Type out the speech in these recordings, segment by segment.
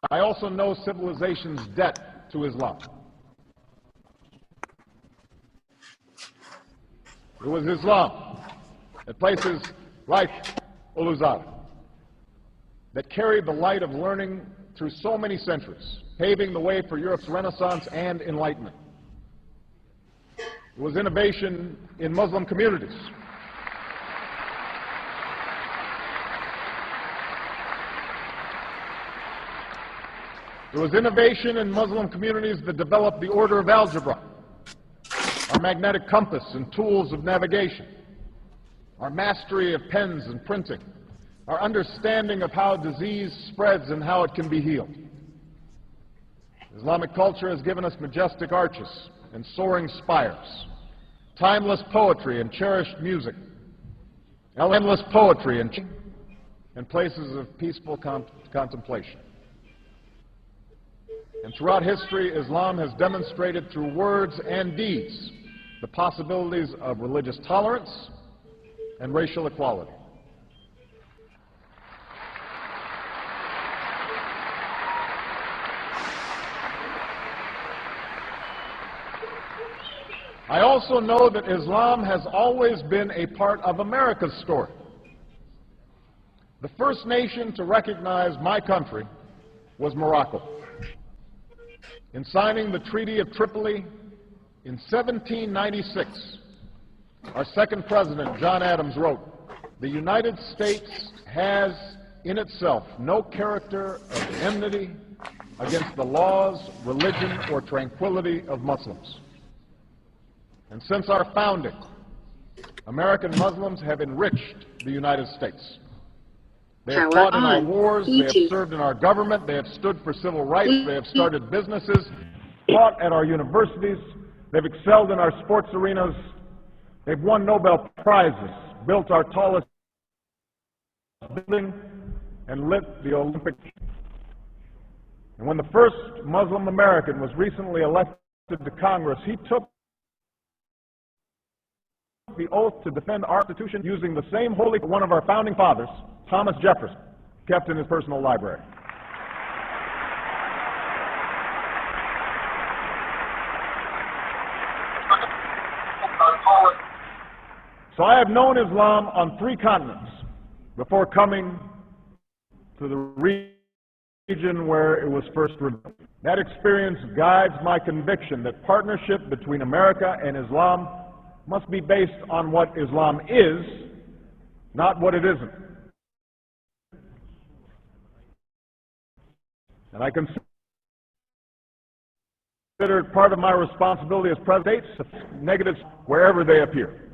I also know civilization's debt to Islam. It was Islam at places like Uluzar that carried the light of learning through so many centuries, paving the way for Europe's Renaissance and Enlightenment. It was innovation in Muslim communities. It was innovation in Muslim communities that developed the order of algebra, our magnetic compass and tools of navigation, our mastery of pens and printing, our understanding of how disease spreads and how it can be healed. Islamic culture has given us majestic arches and soaring spires, timeless poetry and cherished music, endless poetry and places of peaceful contemplation. And throughout history, Islam has demonstrated through words and deeds the possibilities of religious tolerance and racial equality. I also know that Islam has always been a part of America's story. The first nation to recognize my country was Morocco. In signing the Treaty of Tripoli in 1796, our second president, John Adams, wrote, "The United States has in itself no character of enmity against the laws, religion, or tranquility of Muslims." And since our founding, American Muslims have enriched the United States. They have fought in our wars, they have served in our government, they have stood for civil rights, they have started businesses, taught at our universities, they've excelled in our sports arenas, they've won Nobel Prizes, built our tallest building, and lit the Olympic. And when the first Muslim American was recently elected to Congress, he took the oath to defend our Constitution using the same holy one of our founding fathers, Thomas Jefferson, kept in his personal library. So I have known Islam on 3 continents before coming to the region where it was first revealed. That experience guides my conviction that partnership between America and Islam must be based on what Islam is, not what it isn't. And I consider it part of my responsibility as president to negatives wherever they appear.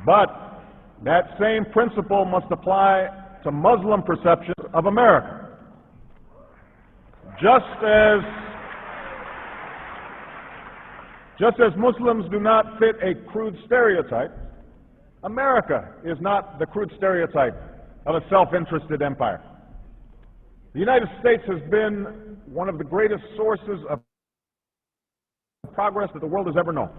But that same principle must apply to Muslim perceptions of America. Just as Muslims do not fit a crude stereotype, America is not the crude stereotype of a self-interested empire. The United States has been one of the greatest sources of progress that the world has ever known.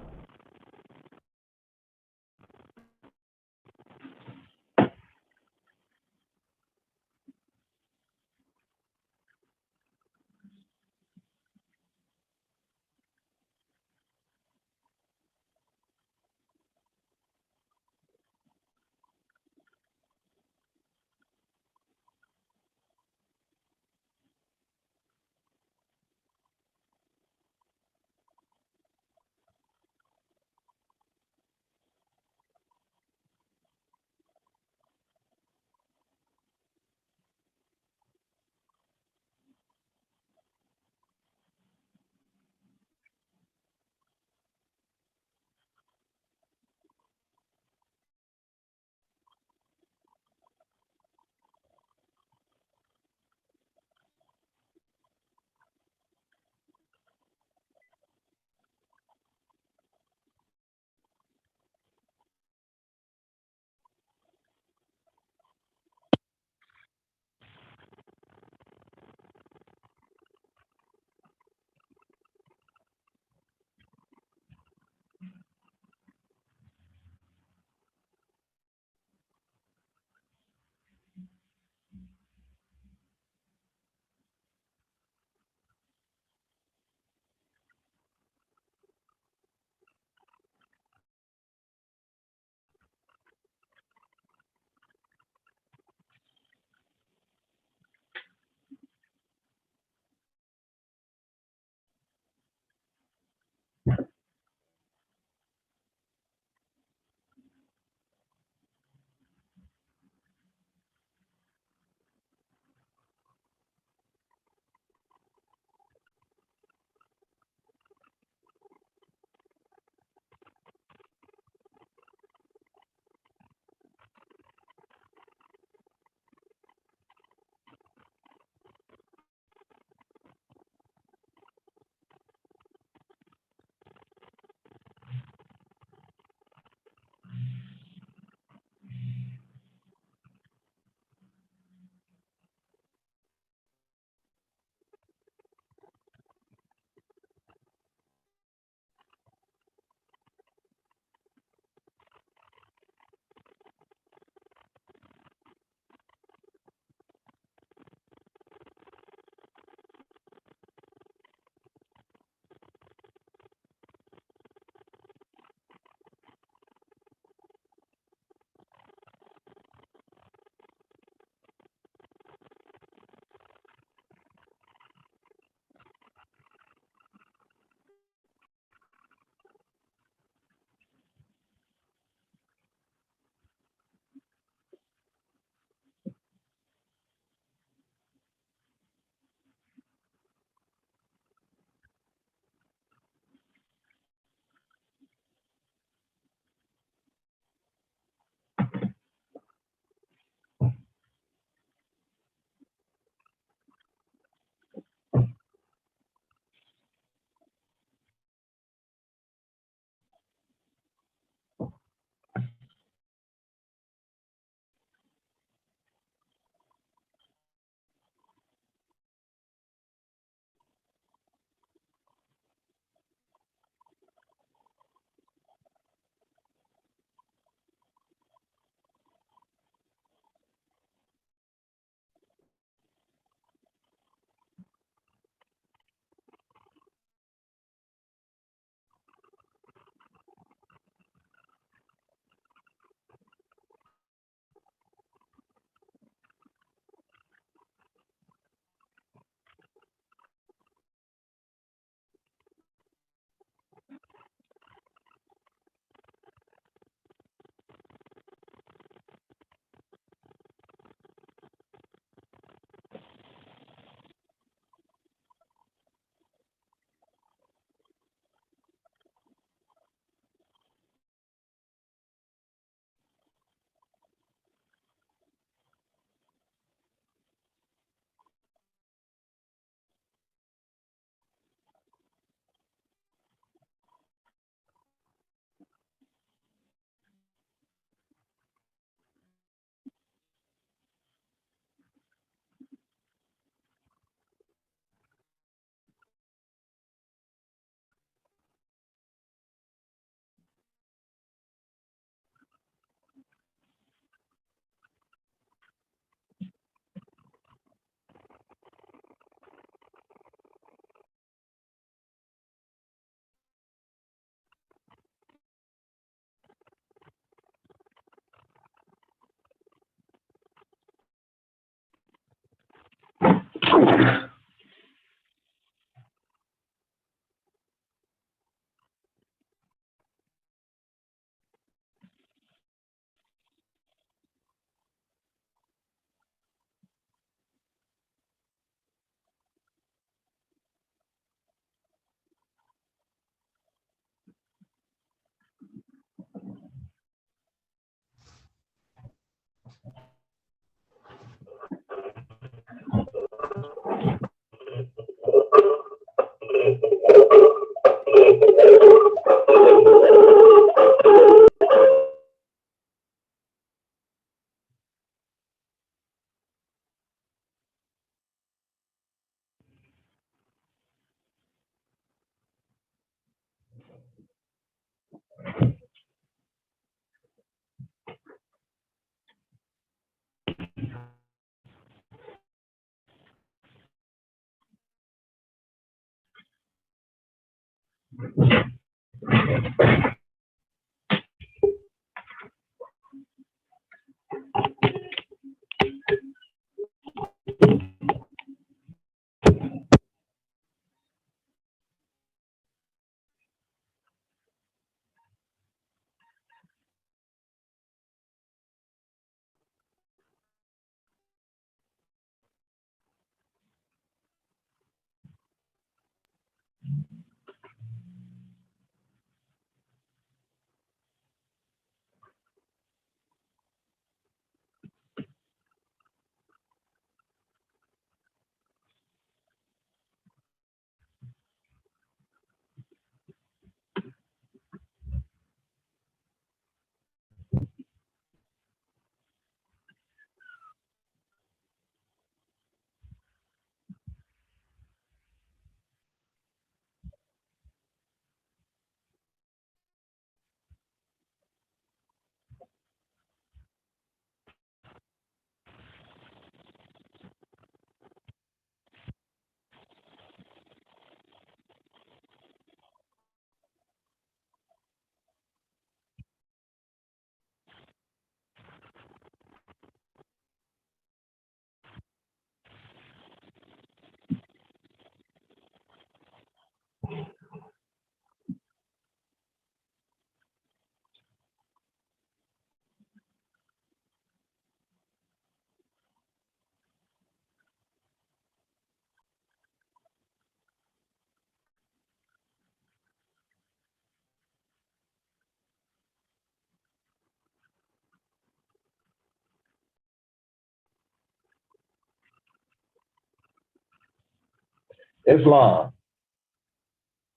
Islam.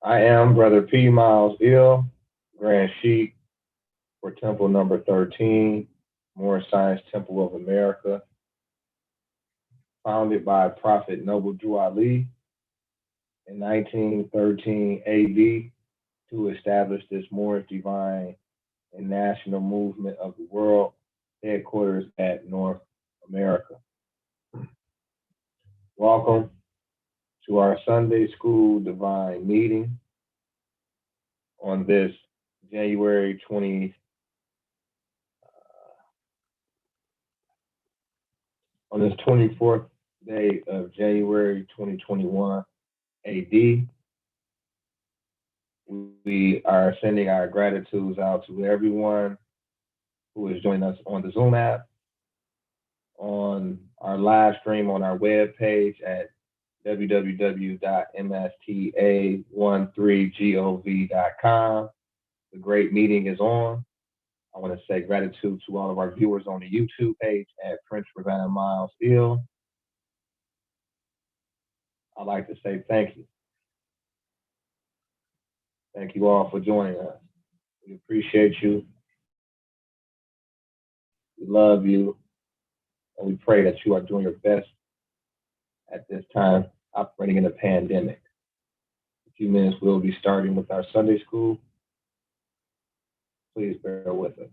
I am Brother P. Miles Ill, Grand Sheik for Temple number 13, Moorish Science Temple of America, founded by Prophet Noble Drew Ali in 1913 AD to establish this Moorish divine and national movement of the world, headquarters at North America. Welcome to our Sunday School Divine Meeting on this January 20, on this 24th day of January 2021 AD. We are sending our gratitudes out to everyone who is joining us on the Zoom app, on our live stream on our web page at www.msta13gov.com. The great meeting is on. I want to say gratitude to all of our viewers on the YouTube page at Prince Ravanna Miles Ill. I'd like to say thank you. Thank you all for joining us. We appreciate you. We love you. And we pray that you are doing your best at this time operating in a pandemic. In a few minutes, we'll be starting with our Sunday school. Please bear with us.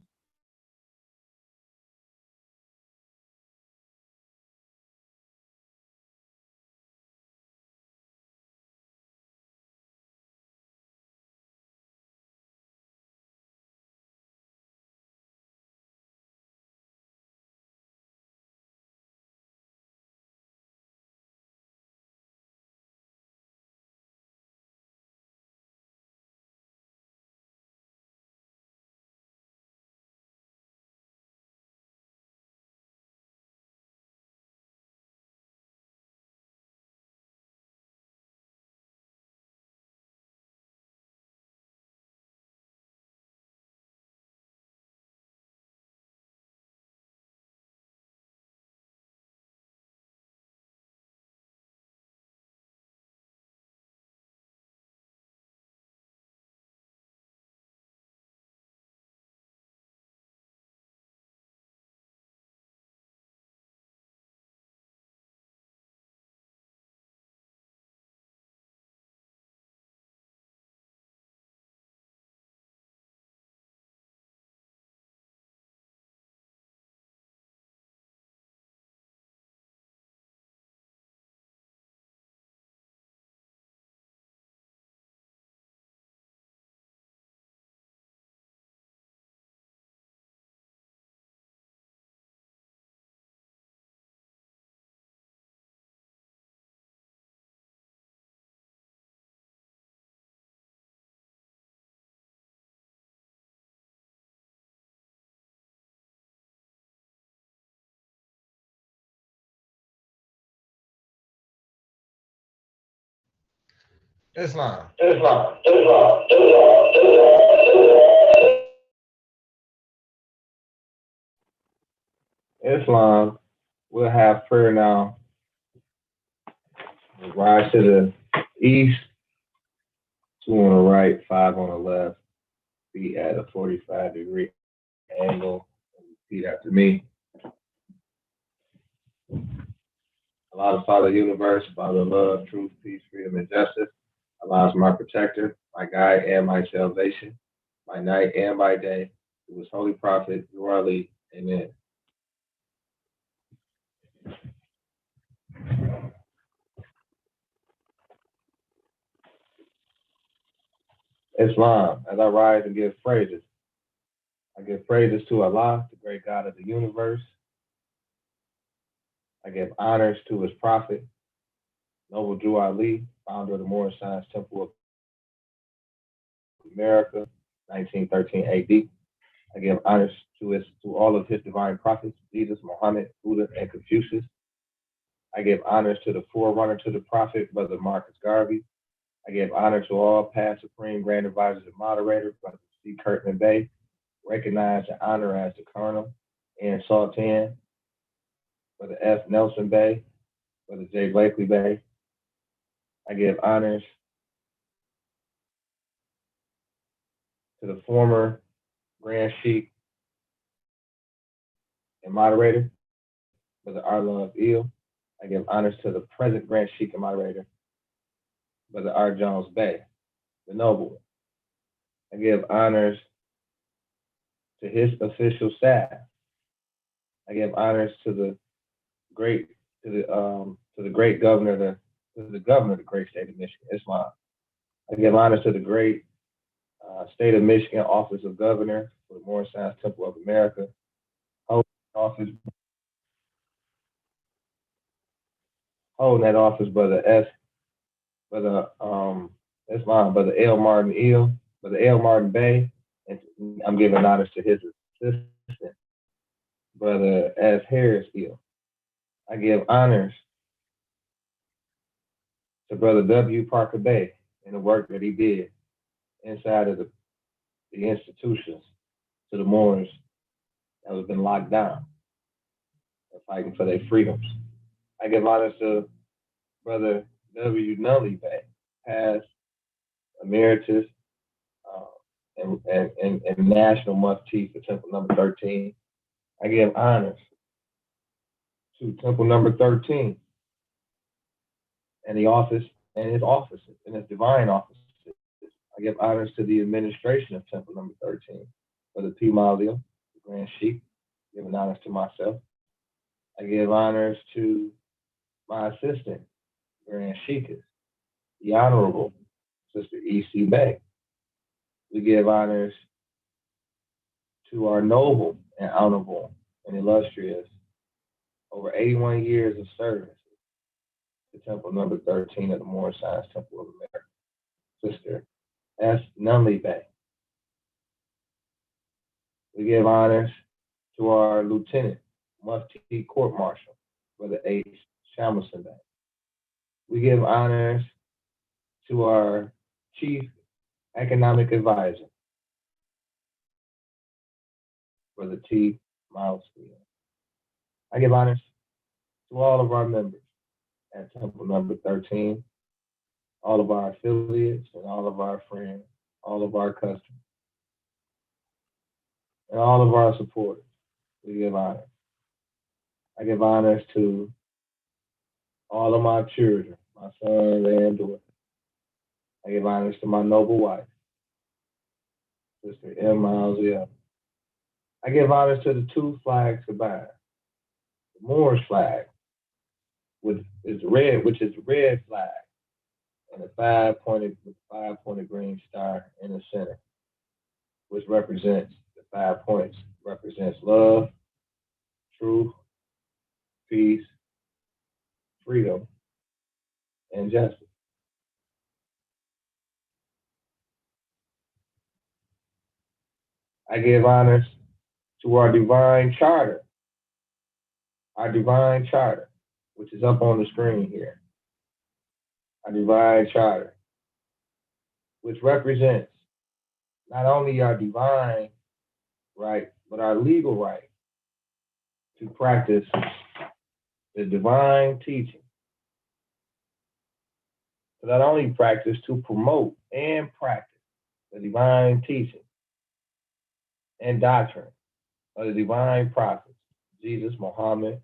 Islam. Islam. Islam. Islam. Islam will have prayer now. Rise to the east, two on the right, five on the left. Feet at a 45-degree angle. Repeat after me. Allah the Father of the universe, Father of love, truth, peace, freedom, and justice. Allah is my protector, my guide, and my salvation, by night and by day. Through his holy prophet, Nur Ali. Amen. Islam, as I rise and give praises. I give praises to Allah, the great God of the universe. I give honors to his prophet, Noble Drew Ali, founder of the Moorish Science Temple of America, 1913 AD. I give honors to all of his divine prophets, Jesus, Muhammad, Buddha, and Confucius. I give honors to the forerunner to the prophet, Brother Marcus Garvey. I give honor to all past supreme grand advisors and moderators, Brother C. Curtin Bay, recognized and honored as the Colonel and Sultan, Brother F. Nelson Bay, Brother J. Blakely Bay. I give honors to the former Grand Sheik and moderator, Brother R. Love Eel. I give honors to the present Grand Sheik and moderator, Brother R. Jones Bay, the Noble. I give honors to his official staff. I give honors to the great governor of the great state of Michigan, Islam. I give honors to the great state of Michigan Office of Governor for the Moorish Science Temple of America. Holding that office, Brother Islam, Brother L. Martin Eel, Brother L. Martin Bay, and I'm giving honors to his assistant, Brother S. Harris Eel. I give honors to Brother W. Parker Bay and the work that he did inside of the institutions to the Moors that have been locked down and fighting for their freedoms. I give honors to Brother W. Nully Bay, past emeritus and national mufti for Temple number 13. I give honors to Temple number 13 and the office and his offices and his divine offices. I give honors to the administration of Temple number 13, Brother P. Malio, the Grand Sheik, giving honors to myself. I give honors to my assistant, Grand Sheikah, the Honorable Sister E.C. Bay. We give honors to our noble and honorable and illustrious over 81 years of service to Temple number 13 of the Moorish Science Temple of America, Sister S. Nunley Bay. We give honors to our Lieutenant Mufti Court Marshal, Brother H. Shamilson Bay. We give honors to our Chief Economic Advisor, Brother T. Miles Field. I give honors to all of our members at Temple number 13, all of our affiliates and all of our friends, all of our customers, and all of our supporters. We give honors. I give honors to all of my children, my sons and daughters. I give honors to my noble wife, Sister M. Miles Young. I give honors to the two flags combined. The Moorish flag, which is red flag, and the five-pointed green star in the center, which represents the 5 points, represents love, truth, peace, freedom, and justice. I give honors to our divine charter, which is up on the screen here. Our divine charter, which represents not only our divine right, but our legal right to practice the divine teaching. So not only practice, to promote and practice the divine teaching and doctrine of the divine prophets, Jesus, Muhammad,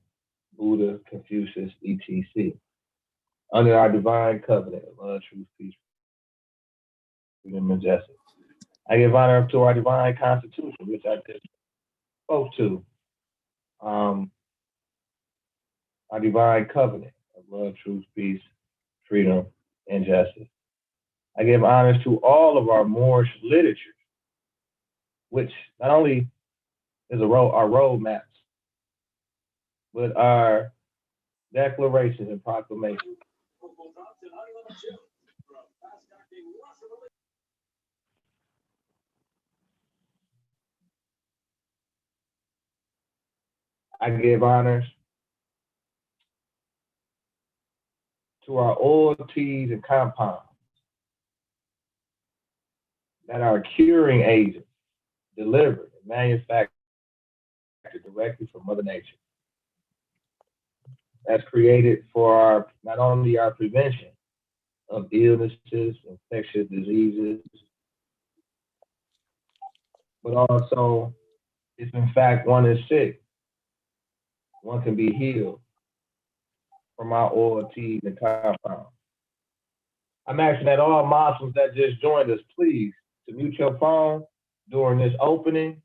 Buddha, Confucius, etc., under our divine covenant of love, truth, peace, freedom, and justice. I give honor to our divine constitution, which I just spoke to, our divine covenant of love, truth, peace, freedom, and justice. I give honors to all of our Moorish literature, which not only is our roadmaps, but our declarations and proclamations. I give honors to our oil, teas, and compounds that are curing agents delivered and manufactured directly from Mother Nature. That's created for our not only our prevention of illnesses, infectious diseases, but also if in fact one is sick, one can be healed from our oil, teas, and compounds. I'm asking that all Muslims that just joined us, please, to mute your phone during this opening.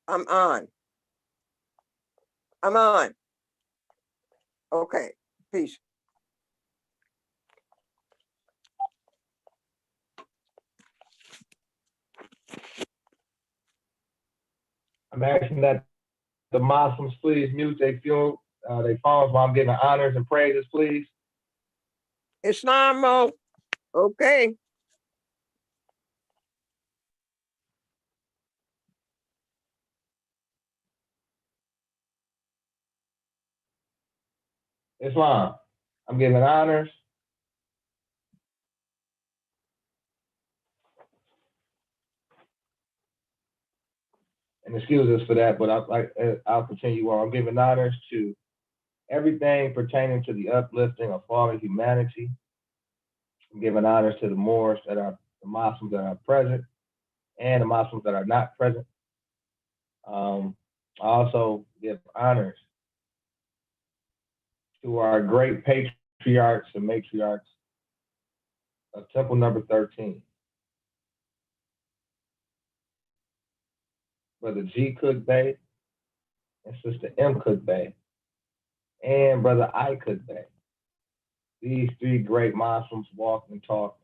I'm on. I'm on. Okay, peace. I'm asking that the Muslims please mute their phones while I'm giving honors and praises, please. Islamo. Okay. Islam, I'm giving honors. And excuse us for that, but I'll continue on. I'm giving honors to everything pertaining to the uplifting of fallen humanity. I'm giving honors to the Moors that are the Muslims that are present and the Muslims that are not present. I also give honors to our great patriarchs and matriarchs of Temple number 13. Brother G. Cook Bay and Sister M. Cook Bay and Brother I. Cook Bay. These three great Muslims walked and talked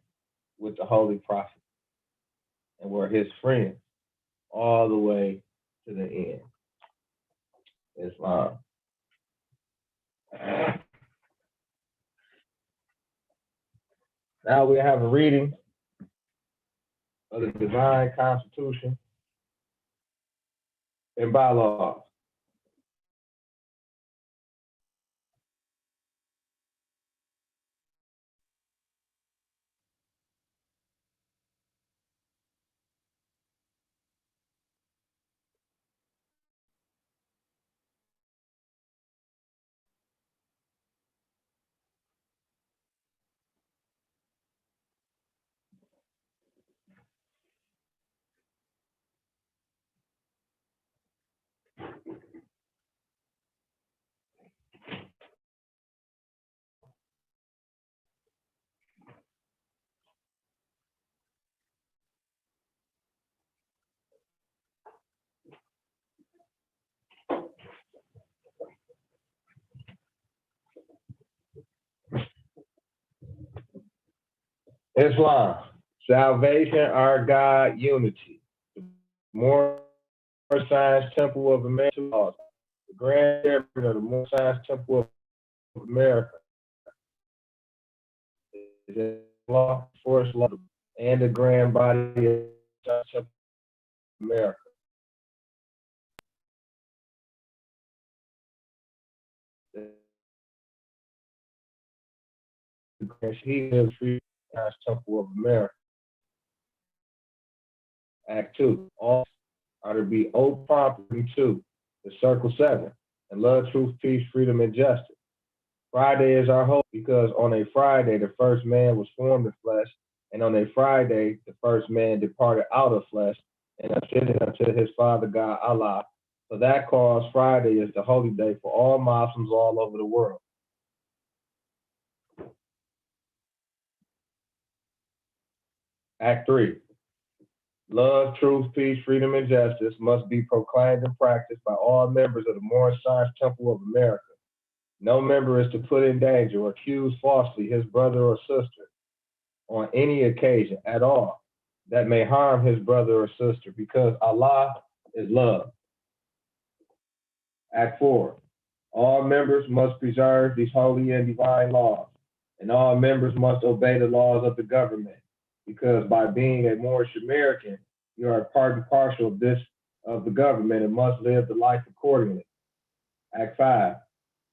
with the Holy Prophet and were his friends all the way to the end. Islam. Now we have a reading of the Divine Constitution and bylaws. Islam, salvation, our God, unity. The Moorish Science Temple of America, the Grand Chairman of the Moorish Science Temple of America, is law, force law, and the Grand Body of the Science Temple of America. he lives free temple of America. Act 2. All are to be owed property to the Circle 7 and love, truth, peace, freedom, and justice. Friday is our hope because on a Friday the first man was formed in flesh, and on a Friday the first man departed out of flesh and ascended unto his Father God Allah. For that cause Friday is the holy day for all Muslims all over the world. Act 3. Love, truth, peace, freedom, and justice must be proclaimed and practiced by all members of the Moorish Science Temple of America. No member is to put in danger or accuse falsely his brother or sister on any occasion at all that may harm his brother or sister, because Allah is love. Act 4. All members must preserve these holy and divine laws, and all members must obey the laws of the government, because by being a Moorish American, you are part and parcel of the government and must live the life accordingly. Act 5.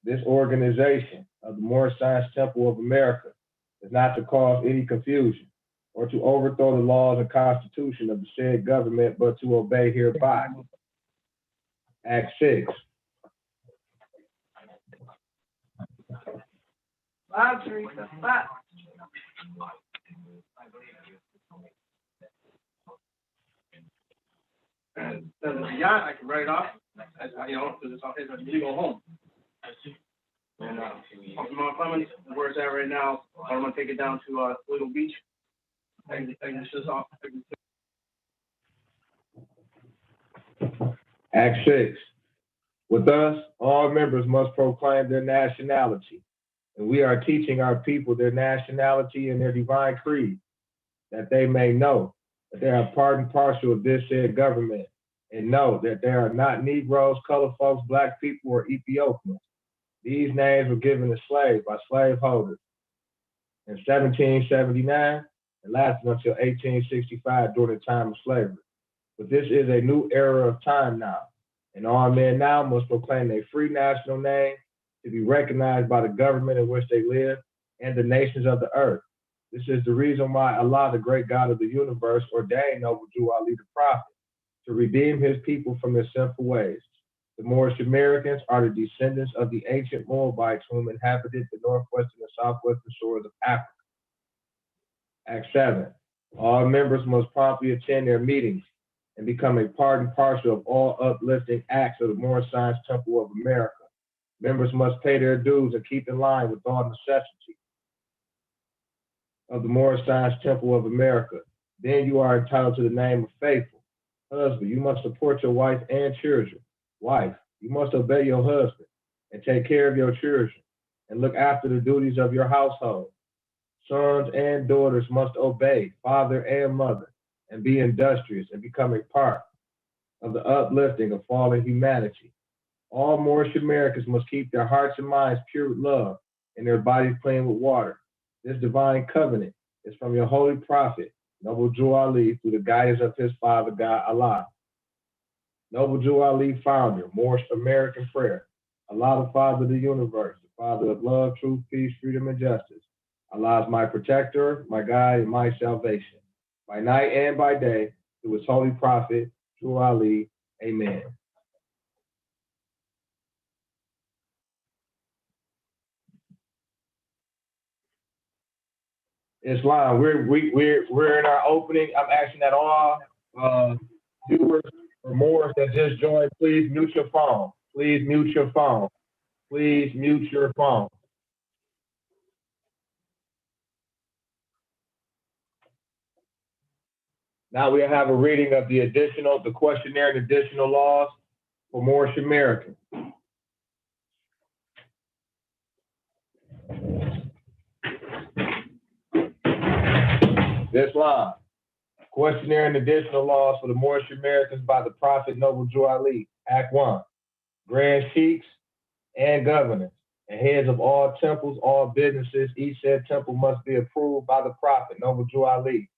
This organization of the Moorish Science Temple of America is not to cause any confusion or to overthrow the laws and constitution of the said government, but to obey hereby. Act 6. Yeah, I can write it off. You know, because it's his legal home. And Mount Clemens, where it's at right now, I'm gonna take it down to Little Beach. Act 6. With us, all members must proclaim their nationality, and we are teaching our people their nationality and their divine creed, that they may know that they are part and parcel of this said government, and know that they are not Negroes, colored folks, black people, or Ethiopians. These names were given to slaves by slaveholders in 1779 and lasted until 1865 during the time of slavery. But this is a new era of time now, and all men now must proclaim their free national name to be recognized by the government in which they live and the nations of the earth. This is the reason why Allah, the great God of the universe, ordained Noble Jew Ali the Prophet to redeem his people from their sinful ways. The Moorish Americans are the descendants of the ancient Moabites whom inhabited the northwestern and southwestern shores of Africa. Act 7. All members must promptly attend their meetings and become a part and parcel of all uplifting acts of the Moorish Science Temple of America. Members must pay their dues and keep in line with all necessity of the Moorish Science Temple of America. Then you are entitled to the name of faithful. Husband, you must support your wife and children. Wife, you must obey your husband and take care of your children and look after the duties of your household. Sons and daughters must obey father and mother and be industrious and become a part of the uplifting of fallen humanity. All Moorish Americans must keep their hearts and minds pure with love and their bodies clean with water. This divine covenant is from your holy prophet, Noble Jew Ali, through the guidance of his Father God Allah. Noble Jew Ali, founder, Moorish American prayer. Allah, the Father of the universe, the Father of love, truth, peace, freedom, and justice. Allah is my protector, my guide, and my salvation, by night and by day, through his holy prophet, Jew Ali. Amen. Islam, we're in our opening. I'm asking that all viewers or more that just joined, please mute your phone. Please mute your phone. Please mute your phone. Now we have a reading of the questionnaire and additional laws for Moorish Americans. Islam, questionnaire and additional laws for the Moorish Americans by the Prophet Noble Jew Ali. Act 1. Grand Sheikhs and governors and heads of all temples, all businesses, each said temple must be approved by the Prophet Noble Jew Ali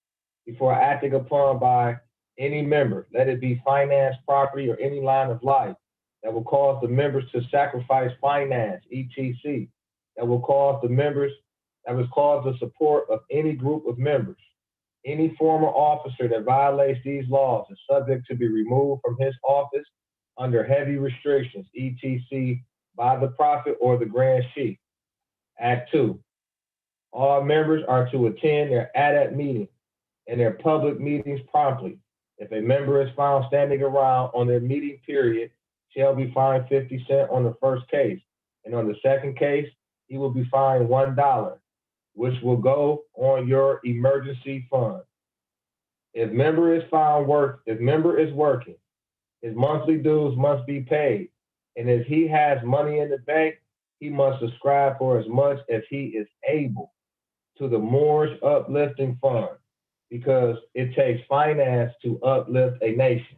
before acting upon by any member, let it be finance, property, or any line of life that will cause the members to sacrifice finance, etc., that will cause the members that was called the support of any group of members. Any former officer that violates these laws is subject to be removed from his office under heavy restrictions, etc., by the prophet or the grand chief. Act 2. All members are to attend their ADAT meetings and their public meetings promptly. If a member is found standing around on their meeting period, shall be fined 50 cents on the first case, and on the second case, he will be fined $1, which will go on your emergency fund. If member is working, his monthly dues must be paid, and if he has money in the bank, he must subscribe for as much as he is able to the Moorish Uplifting Fund, because it takes finance to uplift a nation.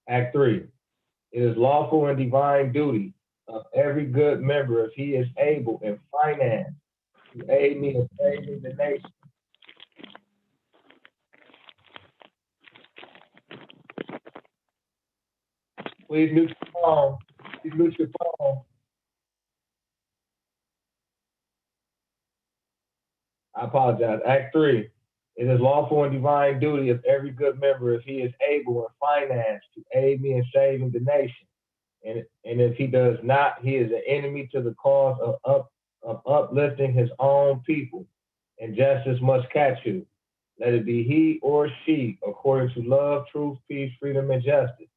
Act 3. It is lawful and divine duty of every good member, if he is able in finance, to aid me in saving the nation. Please mute your phone. Please mute your phone. I apologize. Act 3. It is lawful and divine duty of every good member, if he is able in finance, to aid me in saving the nation. And if he does not, he is an enemy to the cause of uplifting his own people, and justice must catch you. Let it be he or she, according to love, truth, peace, freedom, and justice.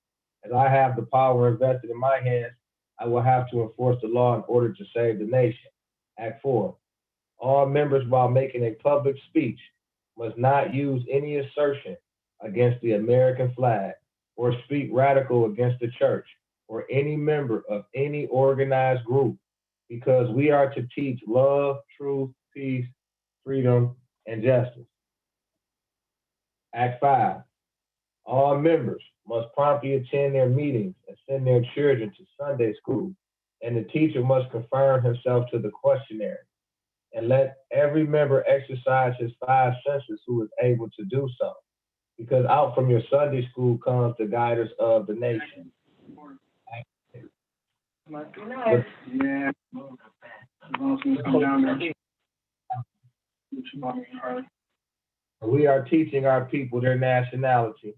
As I have the power invested in my hands, I will have to enforce the law in order to save the nation. Act 4. All members, while making a public speech, must not use any assertion against the American flag or speak radical against the church or any member of any organized group, because we are to teach love, truth, peace, freedom, and justice. Act 5. All members must promptly attend their meetings and send their children to Sunday school, and the teacher must confirm himself to the questionnaire. And let every member exercise his 5 senses who is able to do so, because out from your Sunday school comes the guiders of the nation. Yeah. We are teaching our people their nationality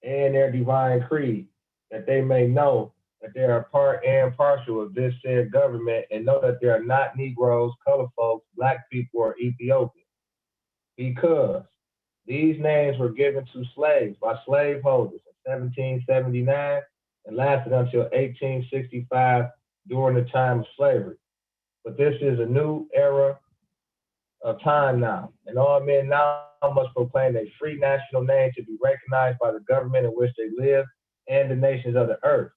and their divine creed, that they may know that they are part and parcel of this said government, and know that they are not Negroes, colored folks, black people, or Ethiopians. Because these names were given to slaves by slaveholders in 1779 and lasted until 1865 during the time of slavery. But this is a new era of time now, and all men now must proclaim a free national name to be recognized by the government in which they live and the nations of the earth.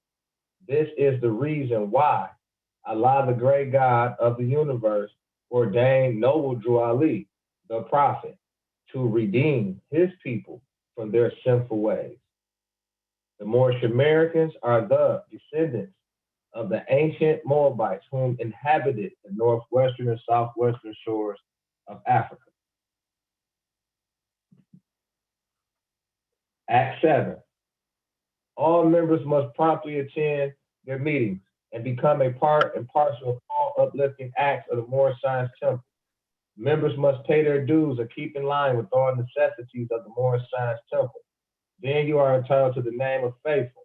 This is the reason why Allah, the great God of the universe, ordained Noble Drew Ali, the prophet, to redeem his people from their sinful ways. The Moorish Americans are the descendants of the ancient Moabites whom inhabited the northwestern and southwestern shores of Africa. Act 7. All members must promptly attend their meetings and become a part and parcel of all uplifting acts of the Moorish Science Temple. Members must pay their dues and keep in line with all necessities of the Moorish Science Temple. Then you are entitled to the name of faithful.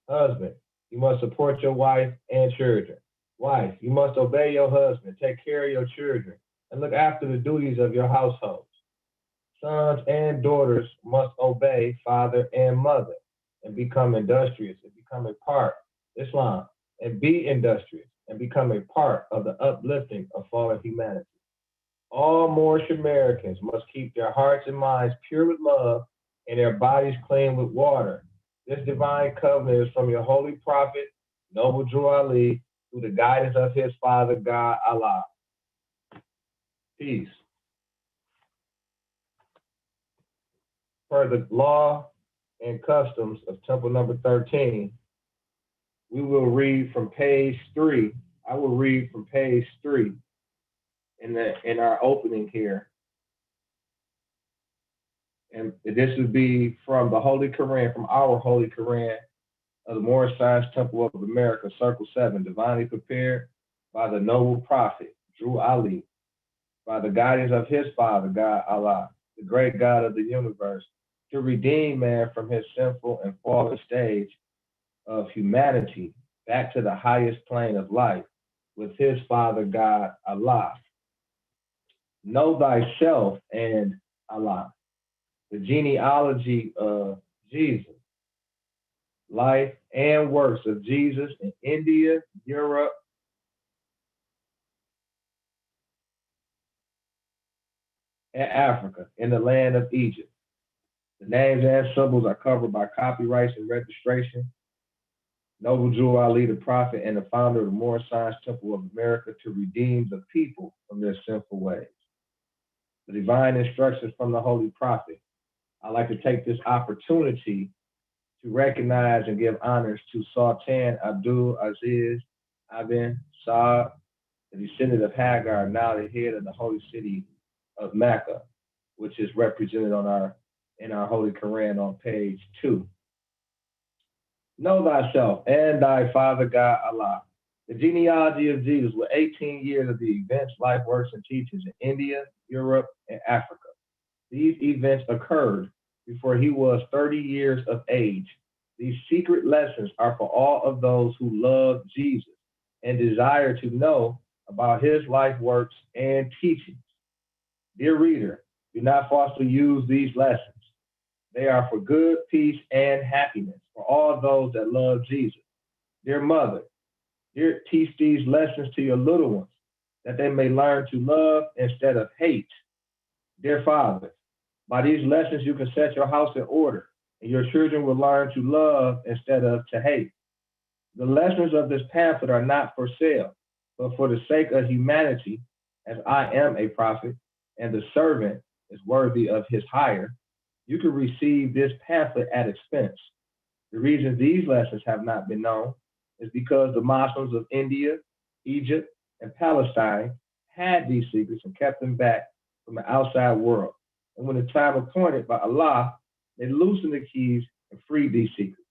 Husband, you must support your wife and children. Wife, you must obey your husband, take care of your children, and look after the duties of your households. Sons and daughters must obey father and mother and become industrious and become a part of Islam, and be industrious and become a part of the uplifting of fallen humanity. All Moorish Americans must keep their hearts and minds pure with love and their bodies clean with water. This divine covenant is from your holy prophet, Noble Drew Ali, through the guidance of his father, God, Allah. Peace. Per the law and customs of Temple number 13, we will read from page 3. I will read from page 3 in our opening here. And this would be from the Holy Quran, from our Holy Quran of the Moorish Science Temple of America, Circle 7, divinely prepared by the noble prophet, Drew Ali. by the guidance of his Father, God Allah, the great God of the universe, to redeem man from his sinful and fallen stage of humanity back to the highest plane of life with his Father, God Allah. Know thyself and Allah. The genealogy of Jesus, life and works of Jesus in India, Europe, and Africa, in the land of Egypt. The names and symbols are covered by copyrights and registration. Noble Jew Ali, the prophet and the founder of the Moorish Science Temple of America, to redeem the people from their sinful ways. The divine instructions from the Holy Prophet. I'd like to take this opportunity to recognize and give honors to Sultan Abdul Aziz Ibn Saud, the descendant of Hagar, now the head of the holy city of Mecca, which is represented in our Holy Quran on page 2. Know thyself and thy Father God Allah. The genealogy of Jesus with 18 years of the events, life, works, and teachings in India, Europe, and Africa. These events occurred before he was 30 years of age. These secret lessons are for all of those who love Jesus and desire to know about his life, works, and teachings. Dear reader, do not falsely use these lessons. They are for good, peace, and happiness for all those that love Jesus. Dear mother, teach these lessons to your little ones, that they may learn to love instead of hate. Dear father, by these lessons you can set your house in order, and your children will learn to love instead of to hate. The lessons of this pamphlet are not for sale, but for the sake of humanity, as I am a prophet, and the servant is worthy of his hire. You can receive this pamphlet at expense. The reason these lessons have not been known is because the Muslims of India, Egypt, and Palestine had these secrets and kept them back from the outside world. And when the time appointed by Allah, they loosened the keys and freed these secrets.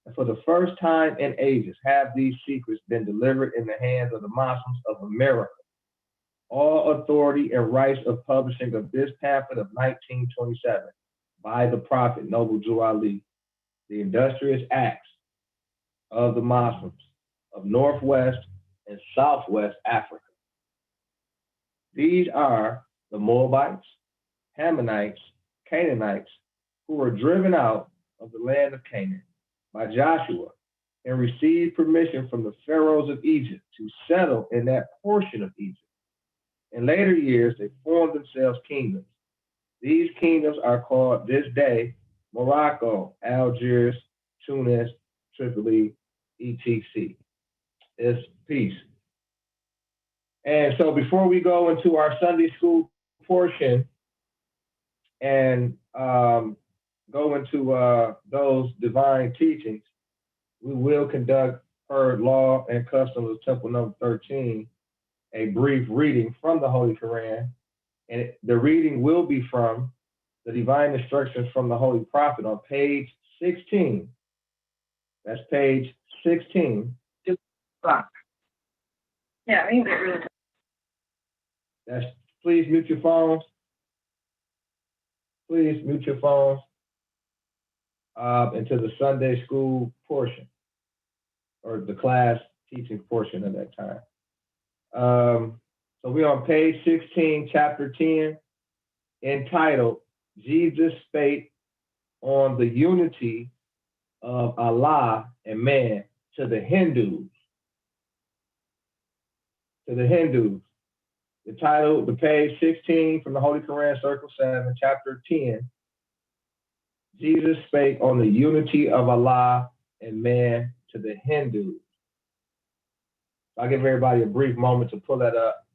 And for the first time in ages, have these secrets been delivered in the hands of the Muslims of America. All authority and rights of publishing of this pamphlet of 1927 by the Prophet Noble Jew Ali, the industrious acts of the Muslims of Northwest and Southwest Africa. These are the Moabites, Ammonites, Canaanites, who were driven out of the land of Canaan by Joshua and received permission from the pharaohs of Egypt to settle in that portion of Egypt. In later years, they formed themselves kingdoms. These kingdoms are called this day Morocco, Algiers, Tunis, Tripoli, etc. It's peace. And so before we go into our Sunday school portion and go into those divine teachings, we will conduct per law and customs of Temple number 13, a brief reading from the Holy Quran. And the reading will be from the divine instructions from the Holy Prophet on page 16. That's page 16. Yeah, I think it really. That's, please mute your phones. Please mute your phones into the Sunday school portion or the class teaching portion of that time. So we're on page 16, chapter 10, entitled Jesus Spake on the Unity of Allah and Man to the Hindus. To the Hindus. The title, the page 16 from the Holy Quran, Circle 7, chapter 10. Jesus spake on the unity of Allah and man to the Hindus. I'll give everybody a brief moment to pull that up.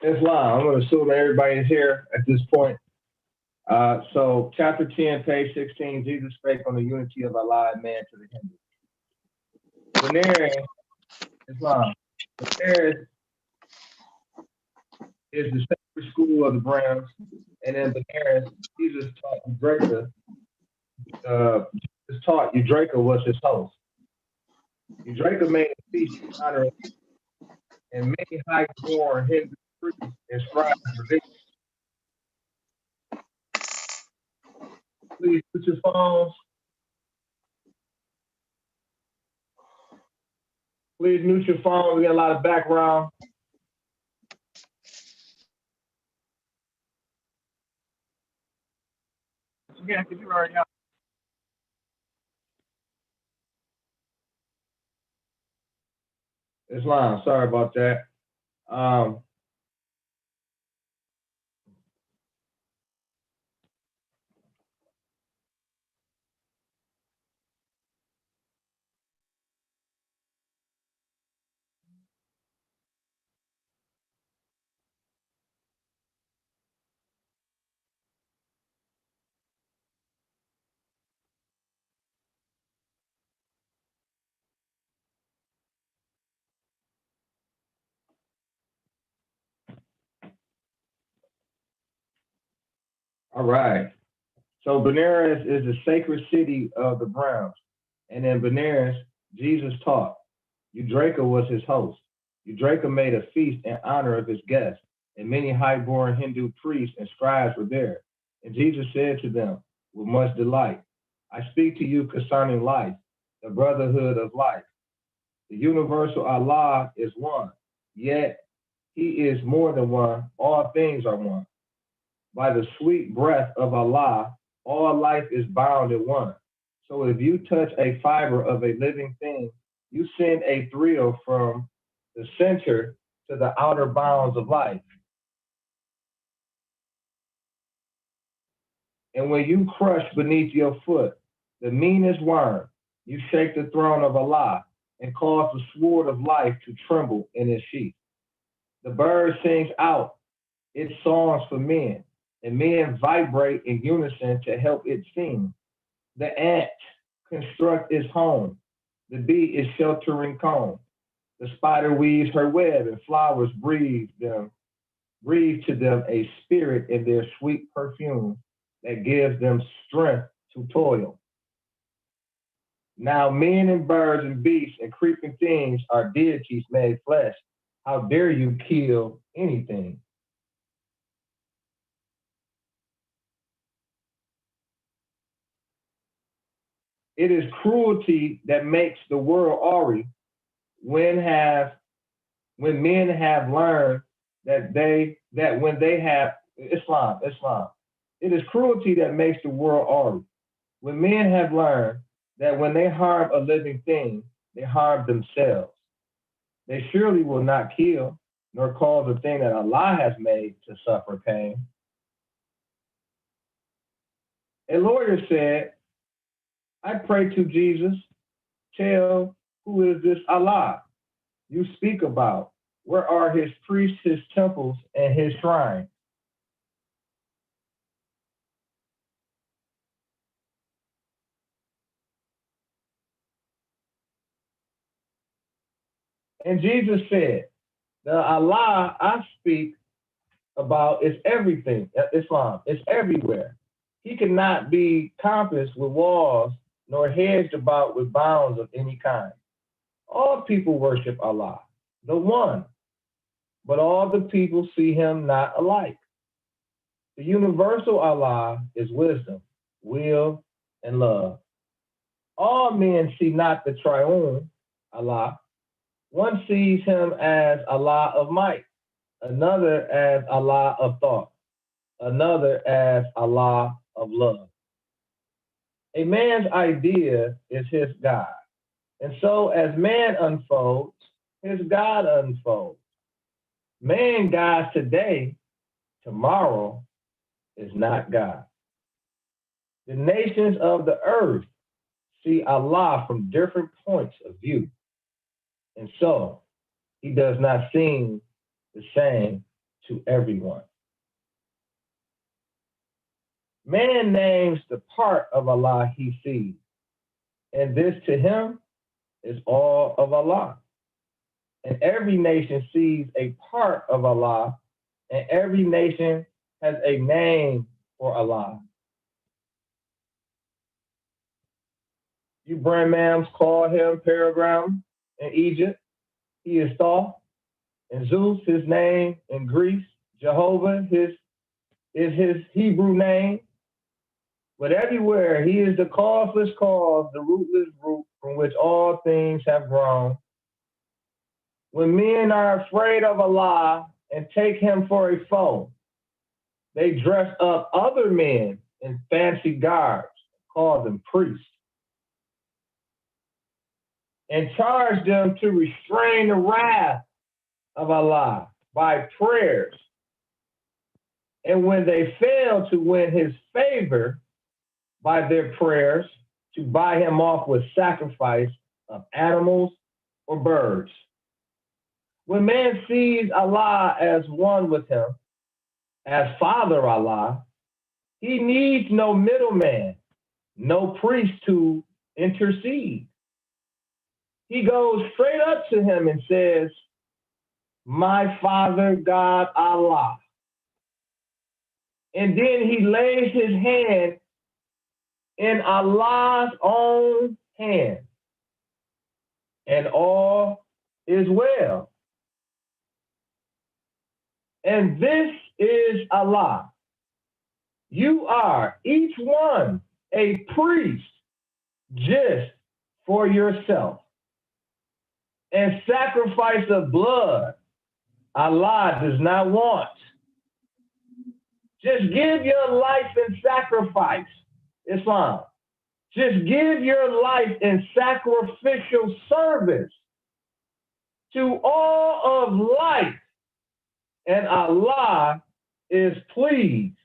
Islam. I'm going to assume everybody is here at this point. So, chapter 10, page 16, Jesus spake on the unity of Allah and man to the Hindu. Benares, Islam. Benares is the sacred school of the Browns. And in Benares, Jesus taught Eudraka was his host. Eudraka made a feast in honor of, and many high-born Hindu priests and scribes were there. Please put your phones. Please mute your phone. We got a lot of background. Again, because you already have. Islam, sorry about that. All right. So Benares is the sacred city of the Browns. And in Benares, Jesus taught. Eudraka was his host. Eudraka made a feast in honor of his guests, and many high-born Hindu priests and scribes were there. And Jesus said to them with much delight, I speak to you concerning life, the brotherhood of life. The universal Allah is one, yet he is more than one. All things are one. By the sweet breath of Allah, all life is bound in one. So if you touch a fiber of a living thing, you send a thrill from the center to the outer bounds of life. And when you crush beneath your foot the meanest worm, you shake the throne of Allah and cause the sword of life to tremble in its sheath. The bird sings out its songs for men, and men vibrate in unison to help it sing. The ant constructs its home. The bee is sheltering comb. The spider weaves her web, and flowers breathe to them a spirit in their sweet perfume that gives them strength to toil. Now men and birds and beasts and creeping things are deities made flesh. How dare you kill anything? It is cruelty that makes the world awry when men have learned that when they have Islam. It is cruelty that makes the world awry. When men have learned that when they harm a living thing, they harm themselves. They surely will not kill, nor cause the thing that Allah has made to suffer pain. A lawyer said, I pray to Jesus, tell who is this Allah you speak about? Where are his priests, his temples, and his shrines? And Jesus said, the Allah I speak about is everything. Islam is everywhere. He cannot be compassed with walls nor hedged about with bounds of any kind. All people worship Allah, the one, but all the people see him not alike. The universal Allah is wisdom, will, and love. All men see not the triune Allah. One sees him as Allah of might, another as Allah of thought, another as Allah of love. A man's idea is his God. And so as man unfolds, his God unfolds. Man guides today, tomorrow is not God. The nations of the earth see Allah from different points of view. And so he does not seem the same to everyone. Man names the part of Allah he sees, and this to him is all of Allah. And every nation sees a part of Allah, and every nation has a name for Allah. You Brahmans call him Paragram in Egypt. He is Thoth. And Zeus, his name in Greece. Jehovah is his Hebrew name. But everywhere he is the causeless cause, the rootless root from which all things have grown. When men are afraid of Allah and take him for a foe, they dress up other men in fancy garbs, call them priests, and charge them to restrain the wrath of Allah by prayers. And when they fail to win his favor by their prayers, to buy him off with sacrifice of animals or birds. When man sees Allah as one with him, as Father Allah, he needs no middleman, no priest to intercede. He goes straight up to him and says, "My Father God Allah." And then he lays his hand in Allah's own hand, and all is well. And this is Allah. You are each one a priest just for yourself. And sacrifice of blood, Allah does not want. Just give your life in sacrifice, Islam. Just give your life in sacrificial service to all of life, and Allah is pleased.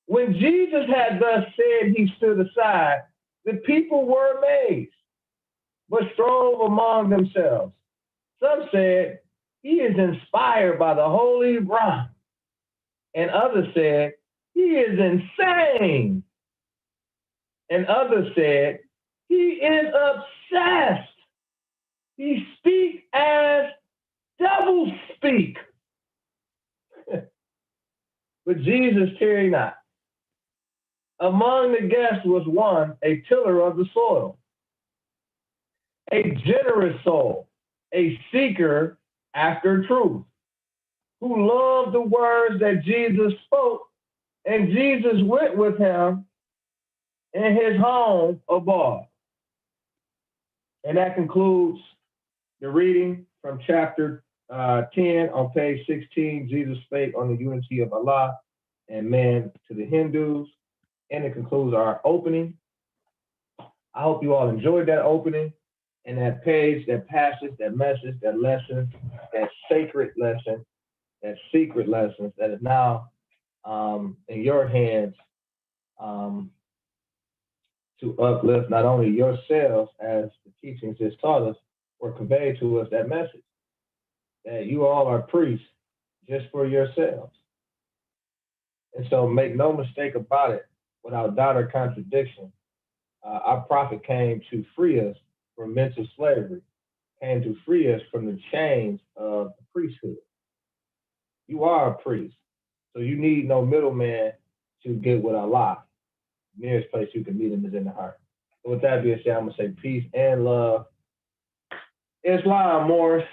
When Jesus had thus said, he stood aside. The people were amazed, but strove among themselves. Some said, he is inspired by the Holy Quran. And others said, he is insane. And others said, he is obsessed. He speaks as devils speak. But Jesus tarried not. Among the guests was one, a tiller of the soil, a generous soul, a seeker after truth, who loved the words that Jesus spoke, and Jesus went with him in his home above. And that concludes the reading from chapter 10 on page 16. Jesus spake on the unity of Allah and man to the Hindus. And it concludes our opening. I hope you all enjoyed that opening and that page, that passage, that message, that lesson, that sacred lesson, that secret lessons that is now in your hands to uplift not only yourselves as the teachings just taught us or conveyed to us that message, that you all are priests just for yourselves. And so make no mistake about it, without doubt or contradiction, our prophet came to free us from mental slavery, came to free us from the chains of the priesthood. You are a priest, so you need no middleman to get with Allah. The nearest place you can meet him is in the heart. So with that being said, I'm going to say peace and love. Islam, Morris.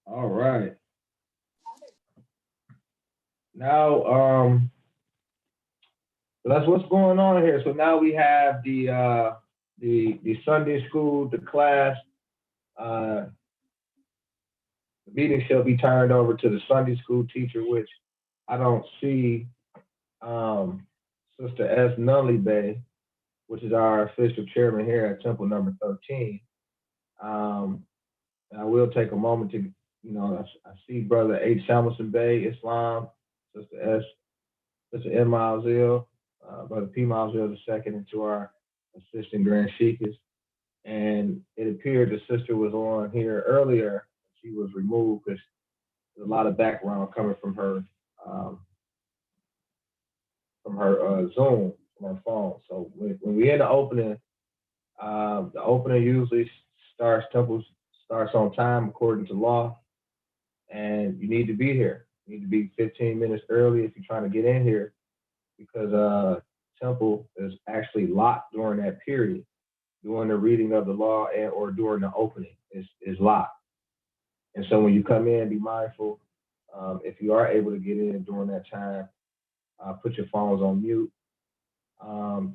All right. Now, so that's what's going on here. So now we have the Sunday school, the class. The meeting shall be turned over to the Sunday school teacher, which I don't see Sister S. Nunley Bay, which is our official chairman here at Temple number 13. And I will take a moment to, I see Brother H. Hamilton Bay, Islam, Sister S. Sister M. Malzil, Brother P. Milesville II, and to our assistant Grand Sheikahs. And it appeared the sister was on here earlier. She was removed because there's a lot of background coming from her Zoom, from her phone. So when we in the opening usually Temple starts on time according to law, and you need to be here. You need to be 15 minutes early if you're trying to get in here, because Temple is actually locked during that period. During the reading of the law and or during the opening is locked. And so when you come in, be mindful. If you are able to get in during that time, put your phones on mute,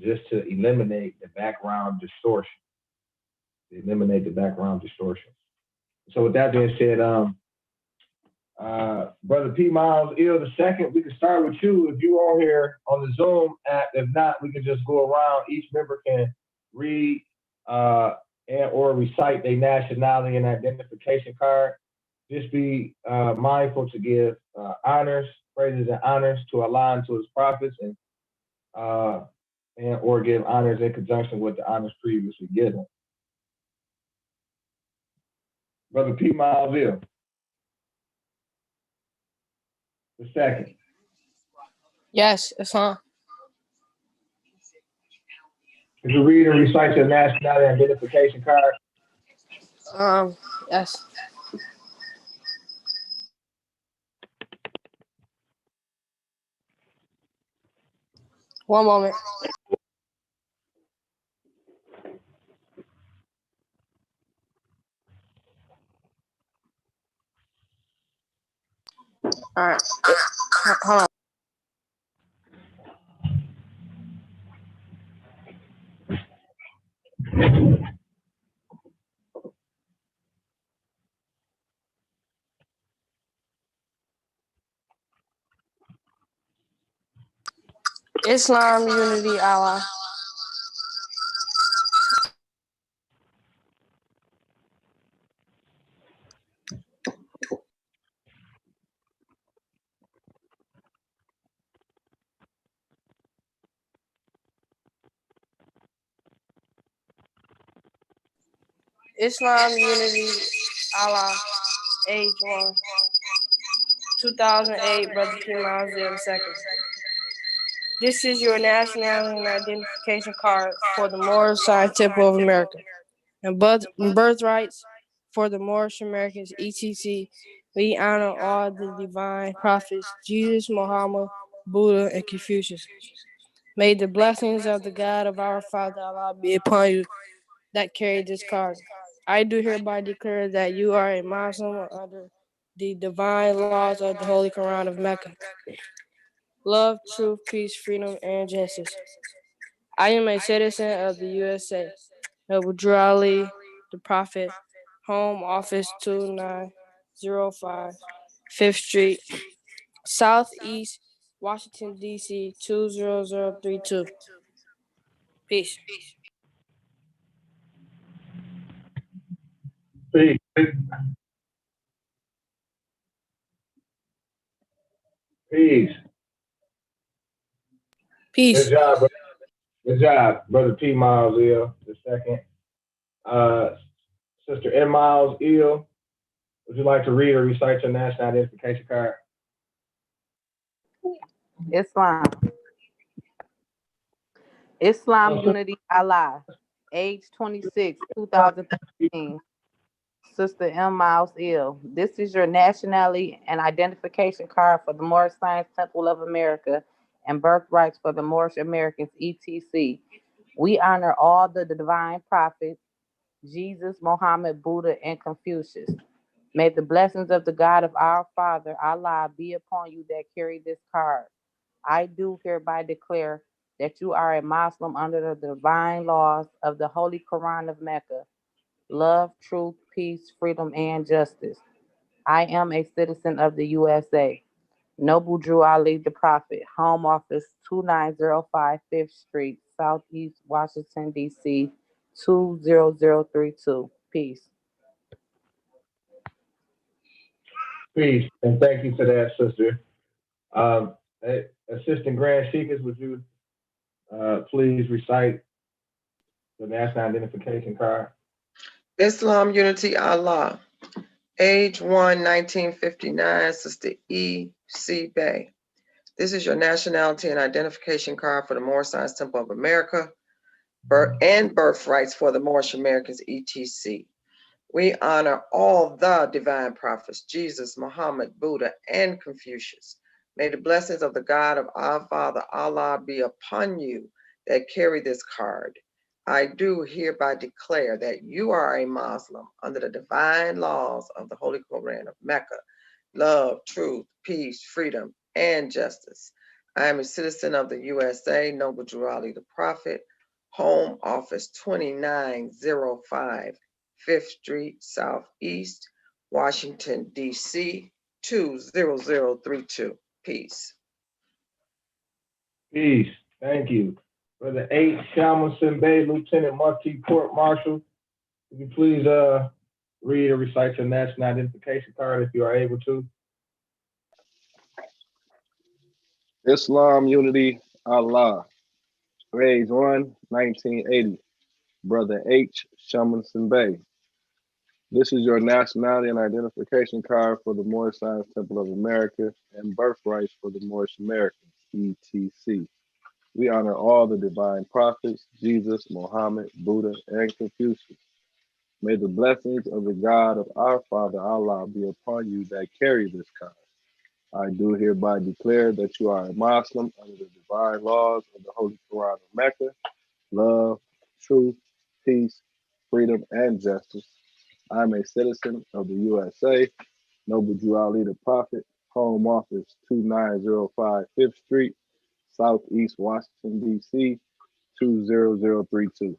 just to eliminate the background distortion. So with that being said, Brother P. Miles Ill II, we can start with you if you are here on the Zoom app. If not, we can just go around. Each member can read and or recite their nationality and identification card. Just be mindful to give honors, praises, and honors to Allah and to His prophets, and or give honors in conjunction with the honors previously given. Brother P. Miles II. Yes, Islam. Could you read and recite your nationality and identification card? Yes. One moment. All right. Hold on. Islam, unity, Allah. Islam, unity, Allah. Age 1. 2008, Brother P. Miles II. This is your nationality and identification card for the Moorish Temple of America and birthrights for the Moorish Americans, etc. We honor all the divine prophets, Jesus, Muhammad, Buddha, and Confucius. May the blessings of the God of our Father Allah be upon you that carry this card. I do hereby declare that you are a Muslim under the divine laws of the Holy Quran of Mecca. Love, truth, peace, freedom, and justice. I am a citizen of the USA. Abu Ali, the Prophet, Home Office 2905, 5th Street, Southeast, Washington, D.C. 20032. Peace. Peace. Peace. Peace. Good job, Brother P. Miles Ill II. Sister M. Miles Ill, would you like to read or recite your national identification card? Islam, unity, Allah. Age 26, 2013. Sister M. Miles Ill. This is your nationality and identification card for the Moorish Science Temple of America and birthrights for the Moorish Americans, etc. We honor all the divine prophets, Jesus, Muhammad, Buddha, and Confucius. May the blessings of the God of our Father, Allah, be upon you that carry this card. I do hereby declare that you are a Muslim under the divine laws of the Holy Quran of Mecca. Love, truth, peace, freedom, and justice. I am a citizen of the USA. Noble Drew Ali, the Prophet, Home Office 2905 5th Street, Southeast Washington, D.C. 20032. Peace. Peace, and thank you for that, sister. Assistant Grand Sheikahs, would you Please recite the national identification card. Islam Unity Allah. Age 1, 1959, Sister E.C. Bay. This is your nationality and identification card for the Moorish Science Temple of America and birthrights for the Moorish Americans, etc. We honor all the divine prophets, Jesus, Muhammad, Buddha, and Confucius. May the blessings of the God of our Father, Allah, be upon you that carry this card. I do hereby declare that you are a Muslim under the divine laws of the Holy Quran of Mecca. Love, truth, peace, freedom, and justice. I am a citizen of the USA, Noble Drew Ali the Prophet, Home Office 2905, 5th Street, Southeast, Washington, D.C., 20032. Peace. Peace. Thank you. Brother H. Shamilson Bay, Lieutenant Mufti Court Marshal, would you please read or recite your national identification card if you are able to? Islam Unity Allah. Age 1, 1980. Brother H. Shamilson Bay. This is your nationality and identification card for the Moorish Science Temple of America and birthrights for the Moorish Americans, etc. We honor all the divine prophets, Jesus, Muhammad, Buddha, and Confucius. May the blessings of the God of our Father Allah be upon you that carry this card. I do hereby declare that you are a Muslim under the divine laws of the Holy Quran of Mecca. Love, truth, peace, freedom, and justice. I am a citizen of the USA, Noble Drew Ali the Prophet, Home Office 2905 5th Street, Southeast Washington, D.C., 20032.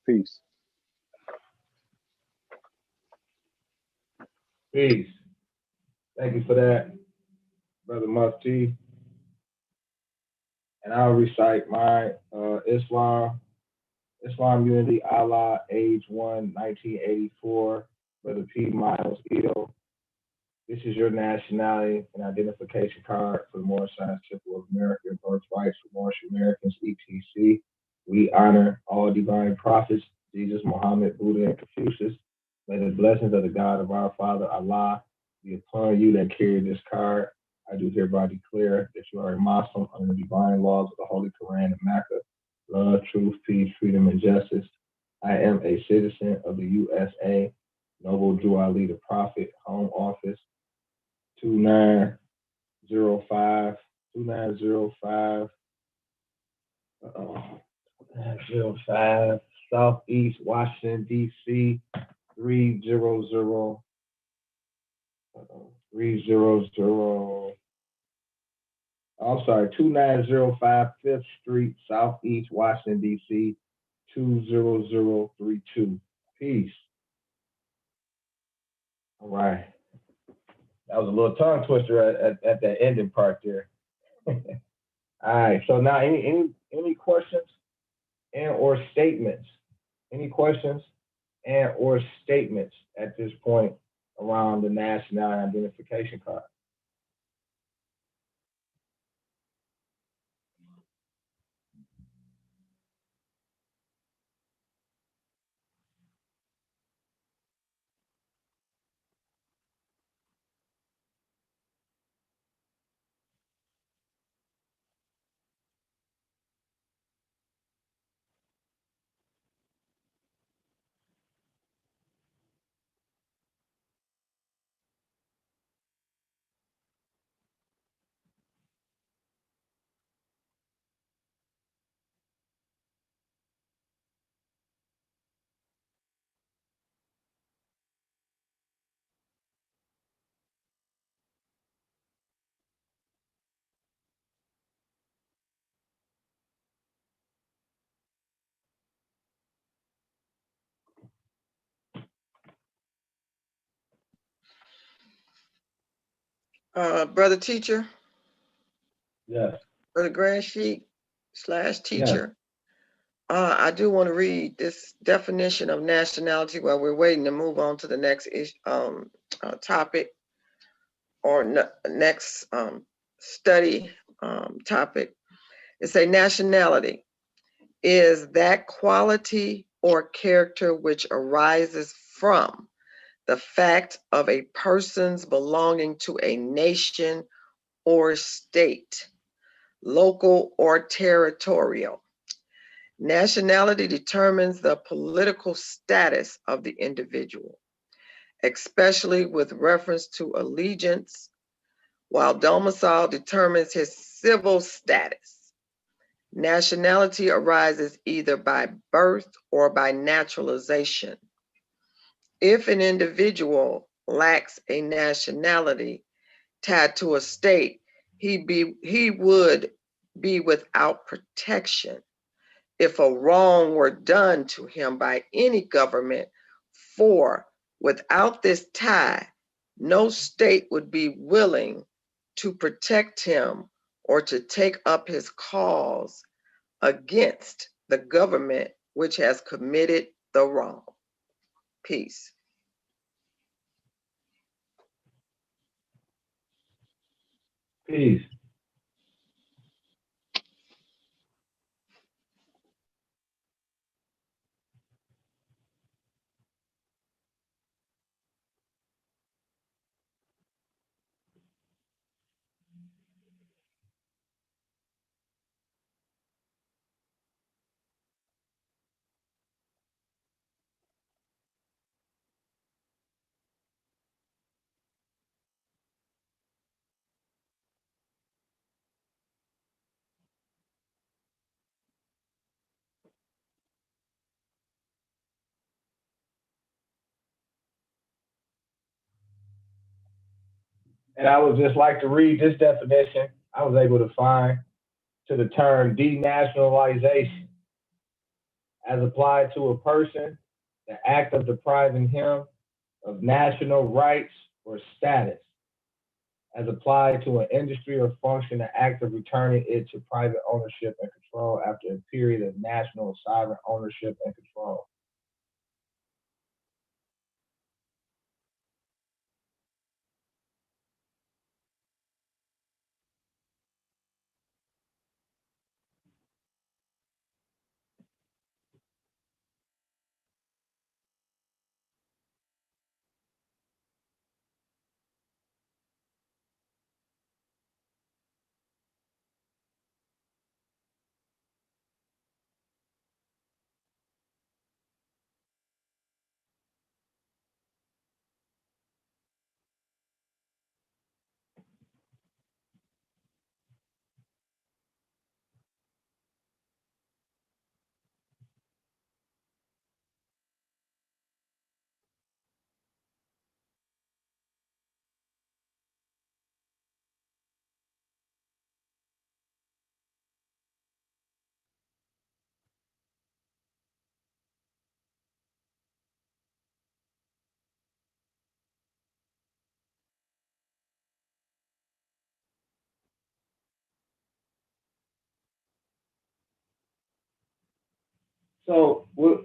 Peace. Peace. Thank you for that, Brother Mufti. And I'll recite my Islam Unity Allah, age 1, 1984, Brother P. Miles Ito. This is your nationality and identification card for the Moorish Science Temple of America and birthrights for Moorish Americans, etc. We honor all divine prophets, Jesus, Muhammad, Buddha, and Confucius. May the blessings of the God of our Father, Allah, be upon you that carry this card. I do hereby declare that you are a Muslim under the divine laws of the Holy Quran of Mecca. Love, truth, peace, freedom, and justice. I am a citizen of the USA, Noble Drew Ali the Prophet, Home Office 2905 Southeast Washington, D.C. 300. I'm sorry, 2905 5th Street, Southeast Washington, D.C. 20032. Peace. All right. That was a little tongue twister at that ending part there. All right. So now, any questions and or statements? Any questions and or statements at this point around the national identification card? Brother teacher, Yes. Brother Grand Sheik / teacher. I do want to read this definition of nationality while we're waiting to move on to the next topic or next study topic. It's a nationality, is that quality or character which arises from the fact of a person's belonging to a nation or state, local or territorial. Nationality determines the political status of the individual, especially with reference to allegiance, while domicile determines his civil status. Nationality arises either by birth or by naturalization. If an individual lacks a nationality tied to a state, he would be without protection if a wrong were done to him by any government, for without this tie, no state would be willing to protect him or to take up his cause against the government which has committed the wrong. Peace. Peace. And I would just like to read this definition I was able to find to the term denationalization as applied to a person, the act of depriving him of national rights or status, as applied to an industry or function, the act of returning it to private ownership and control after a period of national sovereign ownership and control. So, where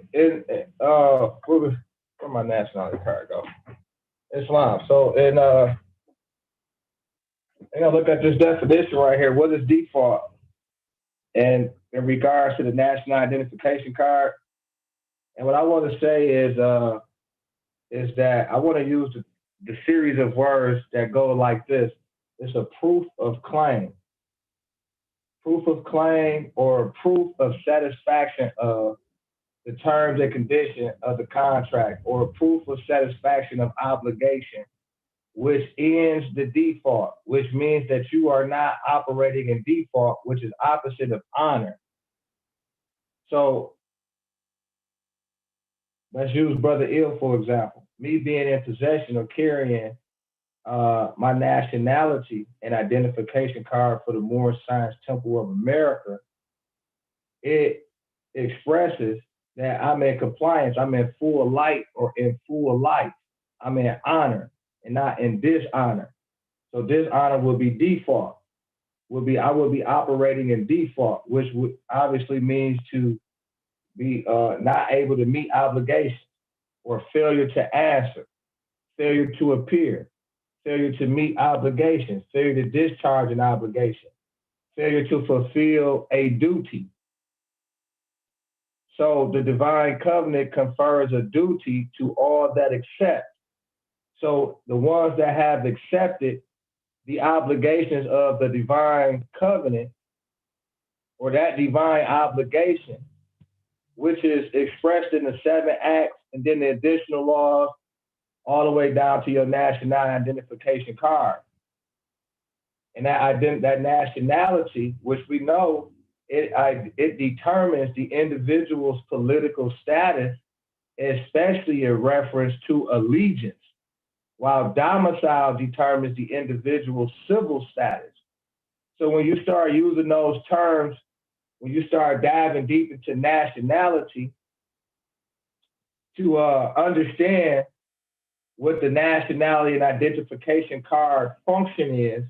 my nationality card go? Islam. So, look at this definition right here. What is default? And in regards to the national identification card, and what I want to say is that I want to use the series of words that go like this. It's a proof of claim. Proof of claim or proof of satisfaction of the terms and condition of the contract, or proof of satisfaction of obligation, which ends the default, which means that you are not operating in default, which is opposite of honor. So let's use Brother Ill, for example. Me being in possession or carrying my nationality and identification card for the Moorish Science Temple of America, it expresses that I'm in compliance, I'm in full light or in full life. I'm in honor and not in dishonor. So dishonor will be default. I will be operating in default, which would obviously means to be not able to meet obligations, or failure to answer, failure to appear, failure to meet obligations, failure to discharge an obligation, failure to fulfill a duty. So the divine covenant confers a duty to all that accept. So the ones that have accepted the obligations of the divine covenant, or that divine obligation, which is expressed in the 7 acts and then the additional laws, all the way down to your national identification card. And that nationality, which we know, it determines the individual's political status, especially in reference to allegiance, while domicile determines the individual's civil status. So when you start using those terms, when you start diving deep into nationality, to understand what the nationality and identification card function is,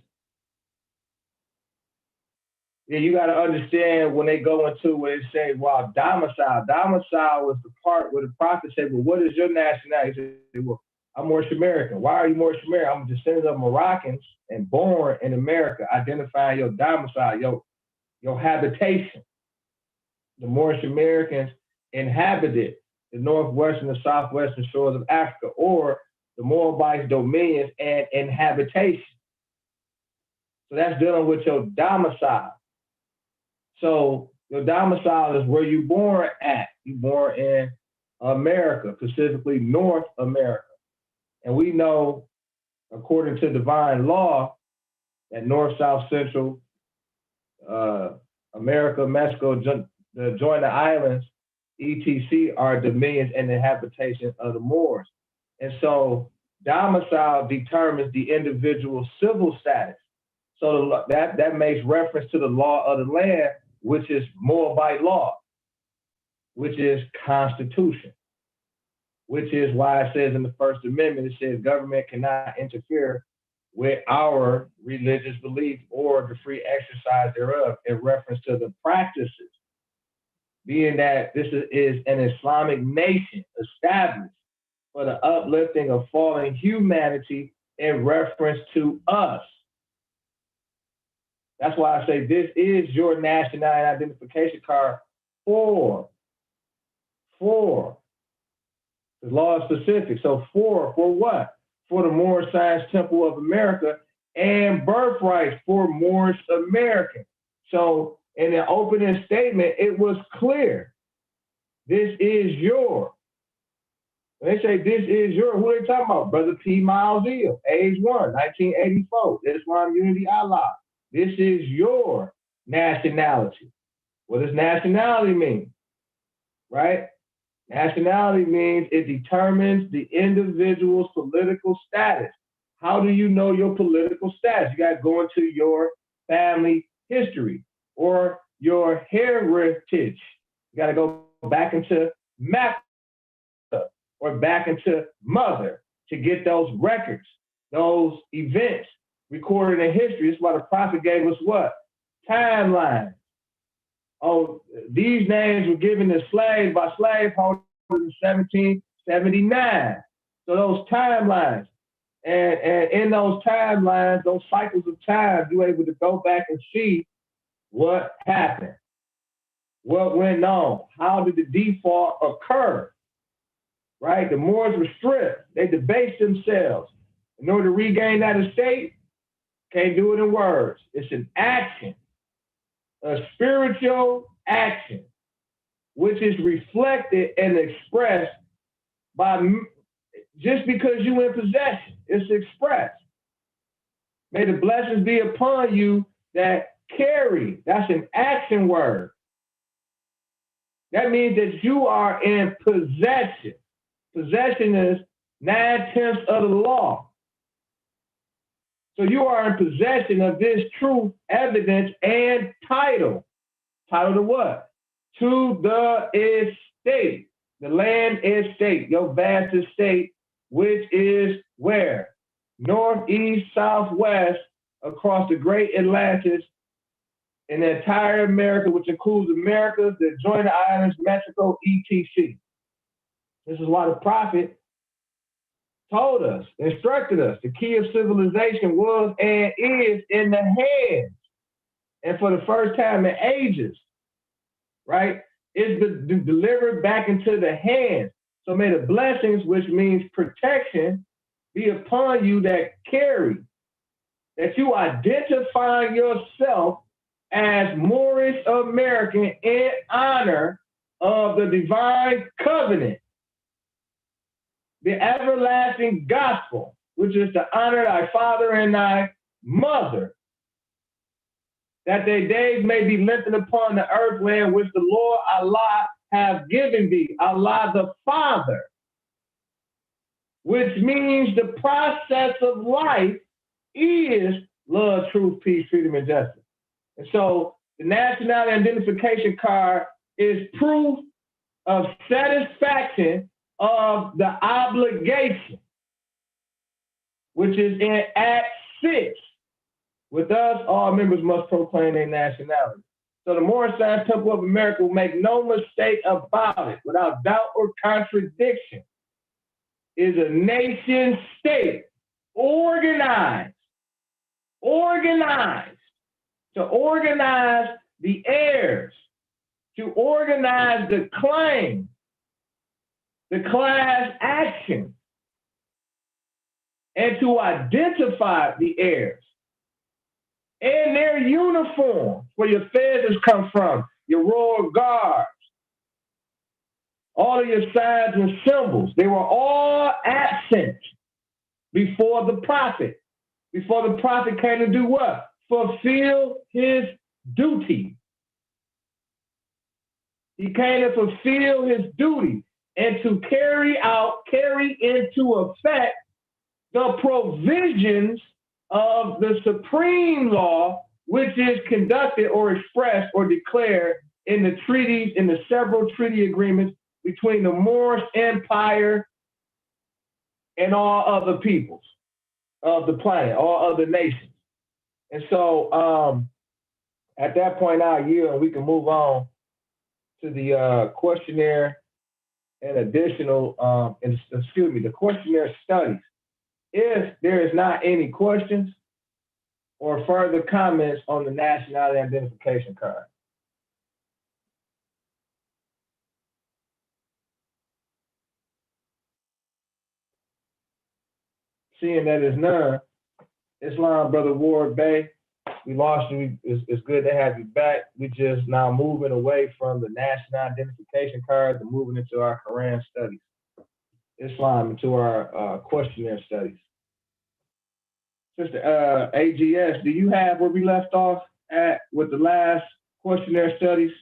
then you got to understand when they go into where it says, well, domicile. Domicile was the part where the prophet said, well, what is your nationality? He said, well, I'm Moorish American. Why are you Moorish American? I'm a descendant of Moroccans and born in America, identifying your domicile, your habitation. The Moorish Americans inhabited the northwestern and southwestern shores of Africa, or the Moabites' dominions and inhabitation. So that's dealing with your domicile. So your domicile is where you're born at. You're born in America, specifically North America. And we know, according to divine law, that North, South, Central, America, Mexico, the joint islands, etc., are dominions and the habitation of the Moors. And so domicile determines the individual's civil status. So that makes reference to the law of the land, which is Moabite law, which is constitution, which is why it says in the First Amendment, it says government cannot interfere with our religious belief or the free exercise thereof, in reference to the practices, being that this is an Islamic nation established for the uplifting of fallen humanity in reference to us. That's why I say this is your national identification card for the law is specific. So for what? For the Moorish Science Temple of America, and birthrights for Moorish American. So in the opening statement, it was clear. This is your. When they say this is your, who are they talking about? Brother P. Miles Hill, age 1, 1984, Islam Unity Allah. This is your nationality. What does nationality mean? Right? Nationality means it determines the individual's political status. How do you know your political status? You got to go into your family history or your heritage. You got to go back into Mecca or back into Mother to get those records, those events recorded in history. That's why the prophet gave us what? Timeline. Oh, these names were given to slaves by slaveholders in 1779. So those timelines, and in those timelines, those cycles of time, you're able to go back and see what happened, what went on, how did the default occur, right? The Moors were stripped. They debased themselves. In order to regain that estate, can't do it in words. It's an action. A spiritual action, which is reflected and expressed by just because you in possession. It's expressed. May the blessings be upon you that carry. That's an action word. That means that you are in possession. Possession is 9/10 of the law. So you are in possession of this truth, evidence, and title. Title to what? To the estate. The land estate, your vast estate, which is where? North, east, southwest, across the great Atlantis, in the entire America, which includes America, the joint islands, Mexico, etc. This is why the prophet told us, instructed us, the key of civilization was and is in the hands. And for the first time in ages, right? is delivered back into the hands. So may the blessings, which means protection, be upon you that carry, that you identify yourself as Moorish American in honor of the divine covenant, the everlasting gospel, which is to honor thy father and thy mother, that their days may be lengthened upon the earth land which the Lord Allah have given thee, Allah the Father, which means the process of life is love, truth, peace, freedom, and justice. And so the nationality identification card is proof of satisfaction of the obligation, which is in Act 6. With us, all members must proclaim their nationality. So the Moorish Science Temple of America will make no mistake about it, without doubt or contradiction, is a nation state organized to organize the heirs, to organize the claim, the class action, and to identify the heirs and their uniforms, where your feathers come from, your royal guards, all of your signs and symbols. They were all absent before the prophet. Before the prophet came to do what? Fulfill his duty. He came to fulfill his duty and to carry into effect the provisions of the supreme law, which is conducted or expressed or declared in the treaties, in the several treaty agreements between the Moorish Empire and all other peoples of the planet, all other nations. And so at that point, I'll yield and we can move on to the questionnaire and additional, the questionnaire studies. If there is not any questions or further comments on the nationality identification card. Seeing that there's none, Islam, Brother Ward Bey, we lost you. It's good to have you back. We just now moving away from the national identification card and moving into our Quran studies. Islam, into our questionnaire studies. Sister AGS, do you have where we left off at with the last questionnaire studies?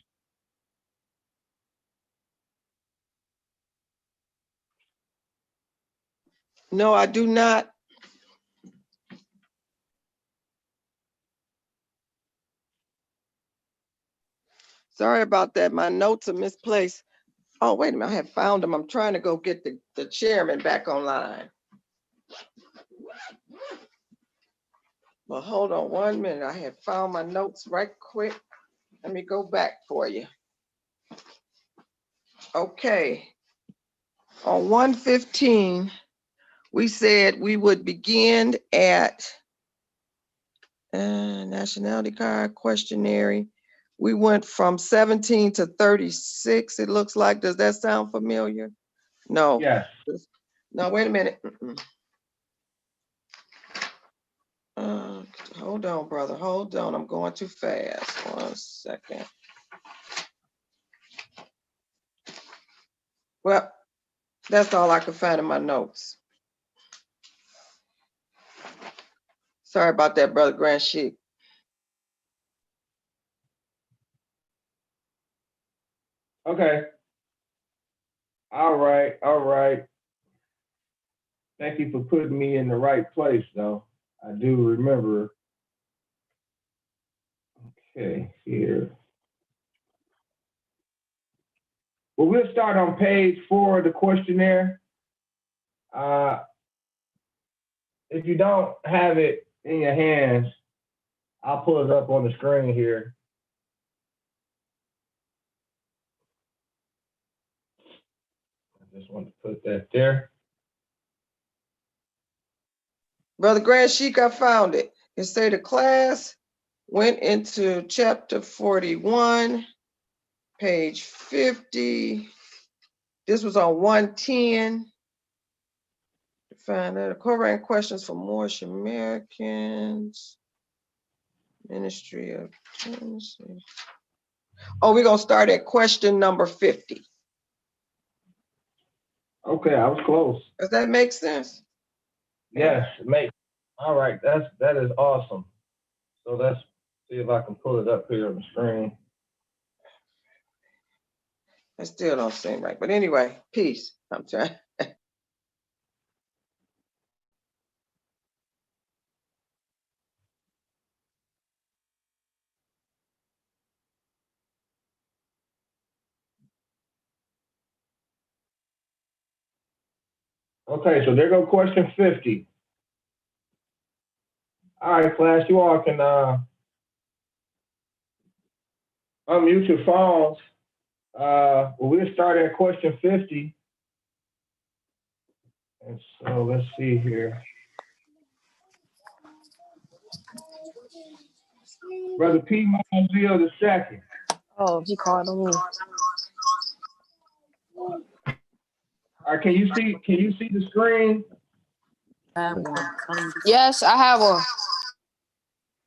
No, I do not. Sorry about that. My notes are misplaced. Oh, wait a minute. I have found them. I'm trying to go get the chairman back online. Well, hold on 1 minute. I had found my notes right quick. Let me go back for you. Okay. On 115, we said we would begin at nationality card, questionnaire. We went from 17 to 36, it looks like. Does that sound familiar? No. Yes. No, wait a minute. Hold on, brother. Hold on. I'm going too fast. 1 second. Well, that's all I could find in my notes. Sorry about that, Brother Grand Sheik. Okay. All right. Thank you for putting me in the right place, though. I do remember. Okay, here. Well, we'll start on page 4 of the questionnaire. If you don't have it in your hands, I'll pull it up on the screen here. I just want to put that there. Brother Grand Sheik, I found it. It said the class went into chapter 41 page 50. This was on 110. Find out current questions for Moorish Americans. Ministry of Tennessee. Oh, we're gonna start at question number 50. Okay, I was close. Does that make sense? Yes, mate. All right, that is awesome. So let's see if I can pull it up here on the screen. That still don't seem right, but anyway, peace. I'm trying. Okay, so there go question 50. All right, class, you all can unmute your phones. We'll start at question 50. And so let's see here. Brother P. Monzio the second. Oh, he called on me. All right, can you see the screen? Yes, I have one.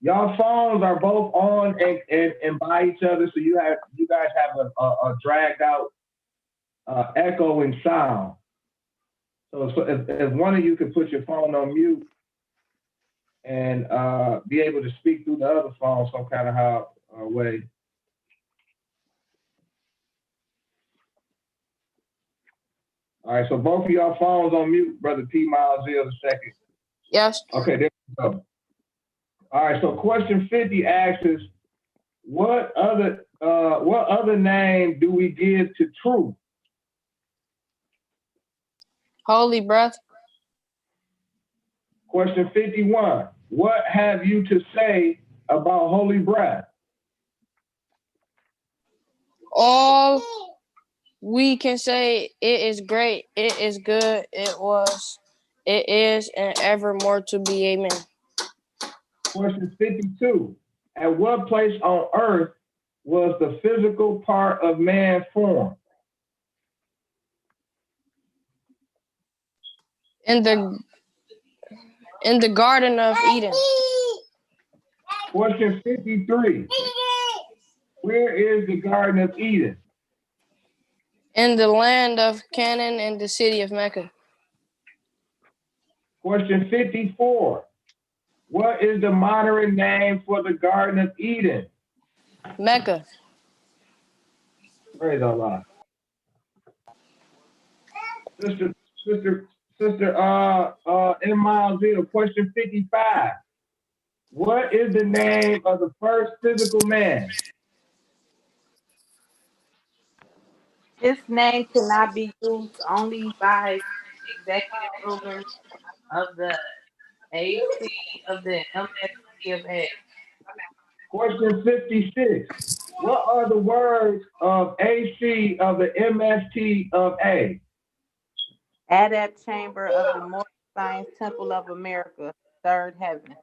Y'all phones are both on and by each other, so you guys have a dragged out echoing sound. So if one of you could put your phone on mute and be able to speak through the other phone some kind of way. All right, so both of y'all phones on mute, Brother P. Miles the second. Yes. Okay, there we go. All right, so question 50 asks us, what other name do we give to truth? Holy breath. Question 51, what have you to say about holy breath? All we can say, it is great, it is good, it was, it is, and evermore to be. Amen. Question 52, at what place on earth was the physical part of man formed? In the Garden of Eden. Question 53, where is the Garden of Eden? In the land of Canaan and the city of Mecca. Question 54, what is the modern name for the Garden of Eden? Mecca. Praise Allah. Sister M. Miles, question 55. What is the name of the first physical man? His name cannot be used only by executive rulers of the AC of the MST of A. Question 56. What are the words of AC of the MST of A? Adept Chamber of the Moorish Science Temple of America, third heaven.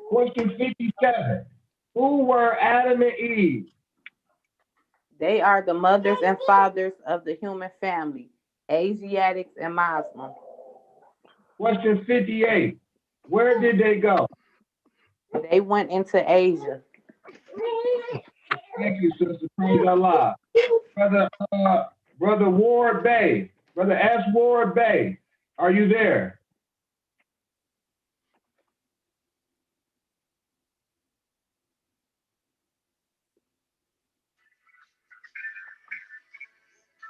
Question 57. Who were Adam and Eve? They are the mothers and fathers of the human family, Asiatics and Muslims. Question 58. Where did they go? They went into Asia. Thank you, sister. Praise Allah. Brother Ward Bay, Brother S. Ward Bay, are you there?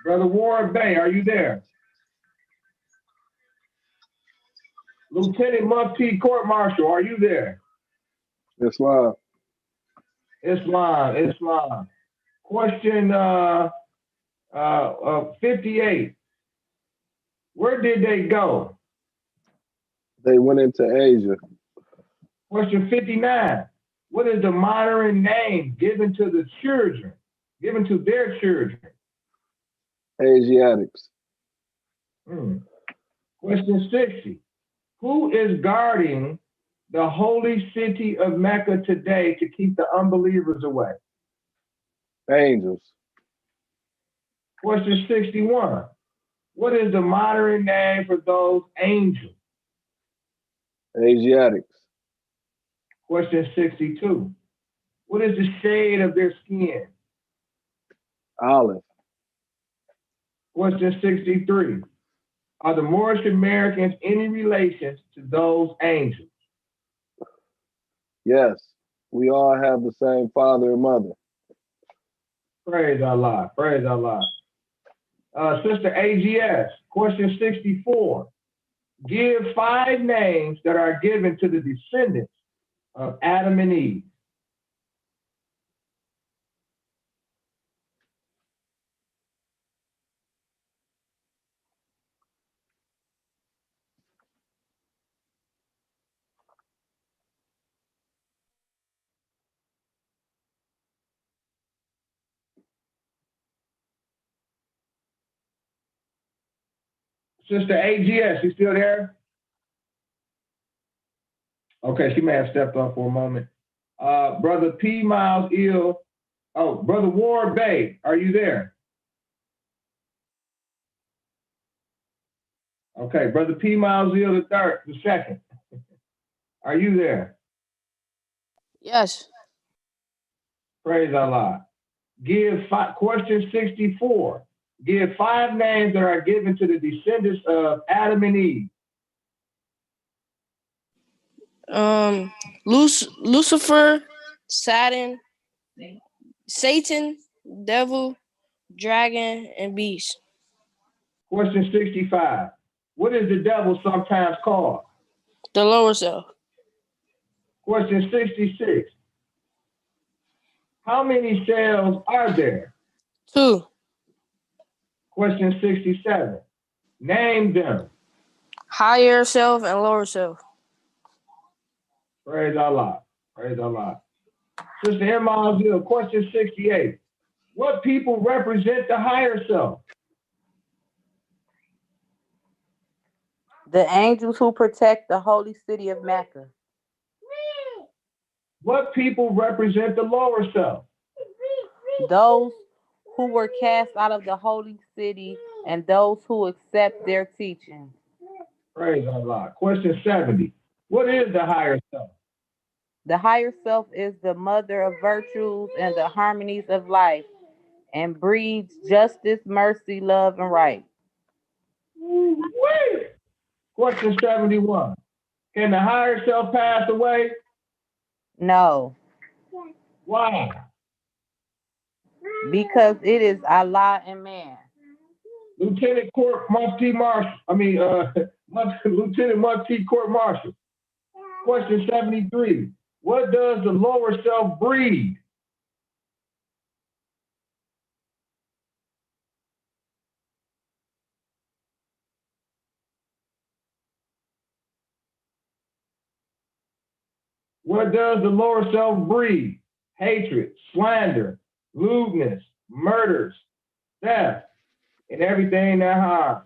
Brother Ward Bay, are you there? Lieutenant Mufti Court Marshal, are you there? Islam. Islam. Question 58. Where did they go? They went into Asia. Question 59. What is the modern name given to the children, given to their children? Asiatics. Question 60. Who is guarding the holy city of Mecca today to keep the unbelievers away? Angels. Question 61. What is the modern name for those angels? Asiatics. Question 62. What is the shade of their skin? Olive. Question 63. Are the Moorish Americans any relations to those angels? Yes. We all have the same father and mother. Praise Allah. Praise Allah. Sister AGS, question 64. Give 5 names that are given to the descendants of Adam and Eve. Sister AGS, you still there? Okay, she may have stepped off for a moment. Brother P. Miles Ill. Oh, Brother Ward Bay, are you there? Okay, Brother P. Miles Ill the second. Are you there? Yes. Praise Allah. Question 64. Give 5 names that are given to the descendants of Adam and Eve. Lucifer, Saturn, Satan, devil, dragon, and beast. Question 65. What is the devil sometimes called? The lower self. Question 66. How many cells are there? 2. Question 67. Name them. Higher self and lower self. Praise Allah. Praise Allah. Sister Emma, question 68. What people represent the higher self? The angels who protect the holy city of Mecca. What people represent the lower self? Those who were cast out of the holy city and those who accept their teaching. Praise Allah. Question 70. What is the higher self? The higher self is the mother of virtues and the harmonies of life and breeds justice, mercy, love, and right. Question 71. Can the higher self pass away? No. Why? Because it is Allah and man. Lieutenant Mufti Court Marshal. Question 73. What does the lower self breed? What does the lower self breed? Hatred, slander, lewdness, murders, theft, and everything that harms.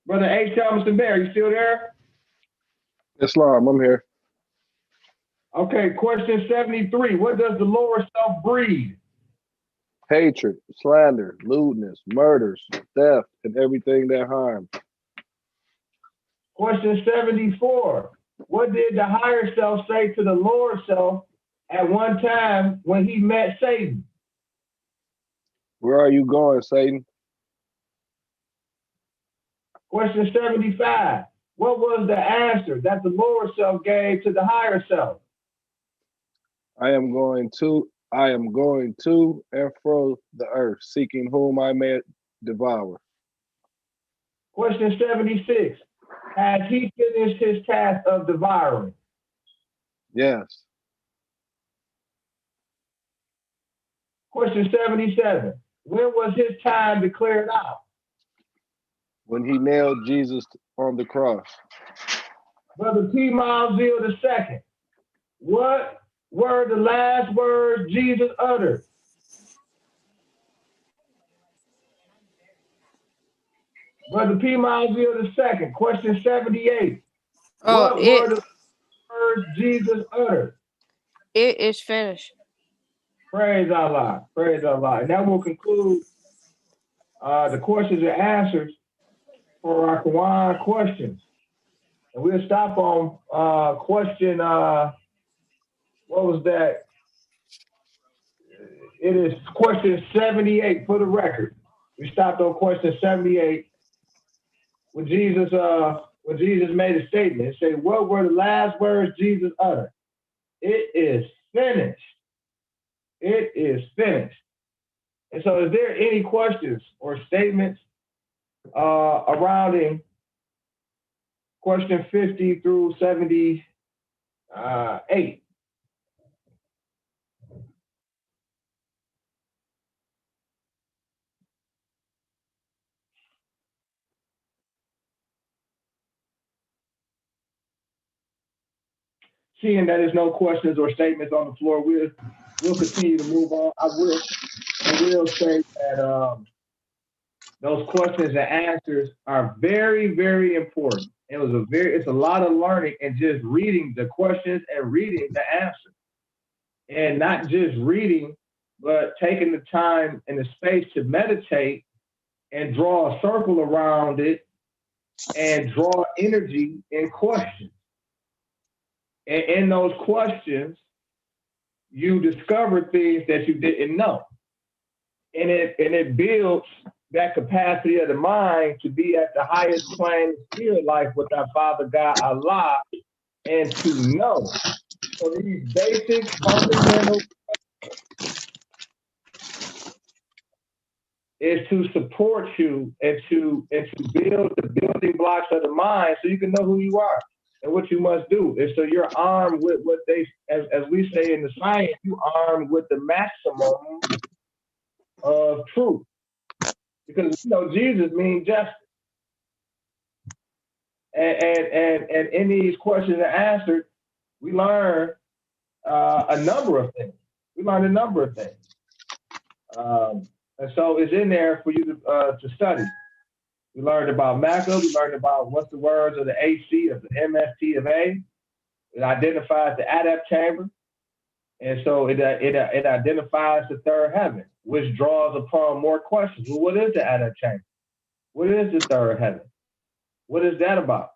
Brother H. Thomason Bear, you still there? Islam, I'm here. Okay, question 73. What does the lower self breed? Hatred, slander, lewdness, murders, theft, and everything that harms. Question 74. What did the higher self say to the lower self at one time when he met Satan? Where are you going, Satan? Question 75. What was the answer that the lower self gave to the higher self? I am going to and fro the earth, seeking whom I may devour. Question 76. Has he finished his task of devouring? Yes. Question 77. When was his time declared out? When he nailed Jesus on the cross. Brother P. Miles II. What were the last words Jesus uttered? Brother P. Miles II. Question 78. What were the words Jesus uttered? It is finished. Praise Allah. Praise Allah. And that will conclude the questions and answers for our Quran questions. And we'll stop on question, what was that? It is question 78 for the record. We stopped on question 78 when Jesus made a statement. It said, what were the last words Jesus uttered? It is finished. It is finished. And so is there any questions or statements surrounding question 50 through 78? Seeing that there's no questions or statements on the floor, we'll continue to move on. I will say that those questions and answers are very, very important. It's a lot of learning and just reading the questions and reading the answers. And not just reading, but taking the time and the space to meditate and draw a circle around it and draw energy in questions. And in those questions, you discover things that you didn't know. And it builds that capacity of the mind to be at the highest plane of spirit life with our Father God Allah and to know. So these basic fundamental is to support you and to build the building blocks of the mind so you can know who you are and what you must do. And so you're armed with what as we say in the science, you armed with the maximum of truth. Because Jesus means justice. And in these questions and answers, we learn a number of things. And so it's in there for you to study. We learned about Mecca. We learned about what's the words of the AC of the MST of A. It identifies the adept chamber. And so it identifies the third heaven, which draws upon more questions. Well, what is the adept chamber? What is the third heaven? What is that about?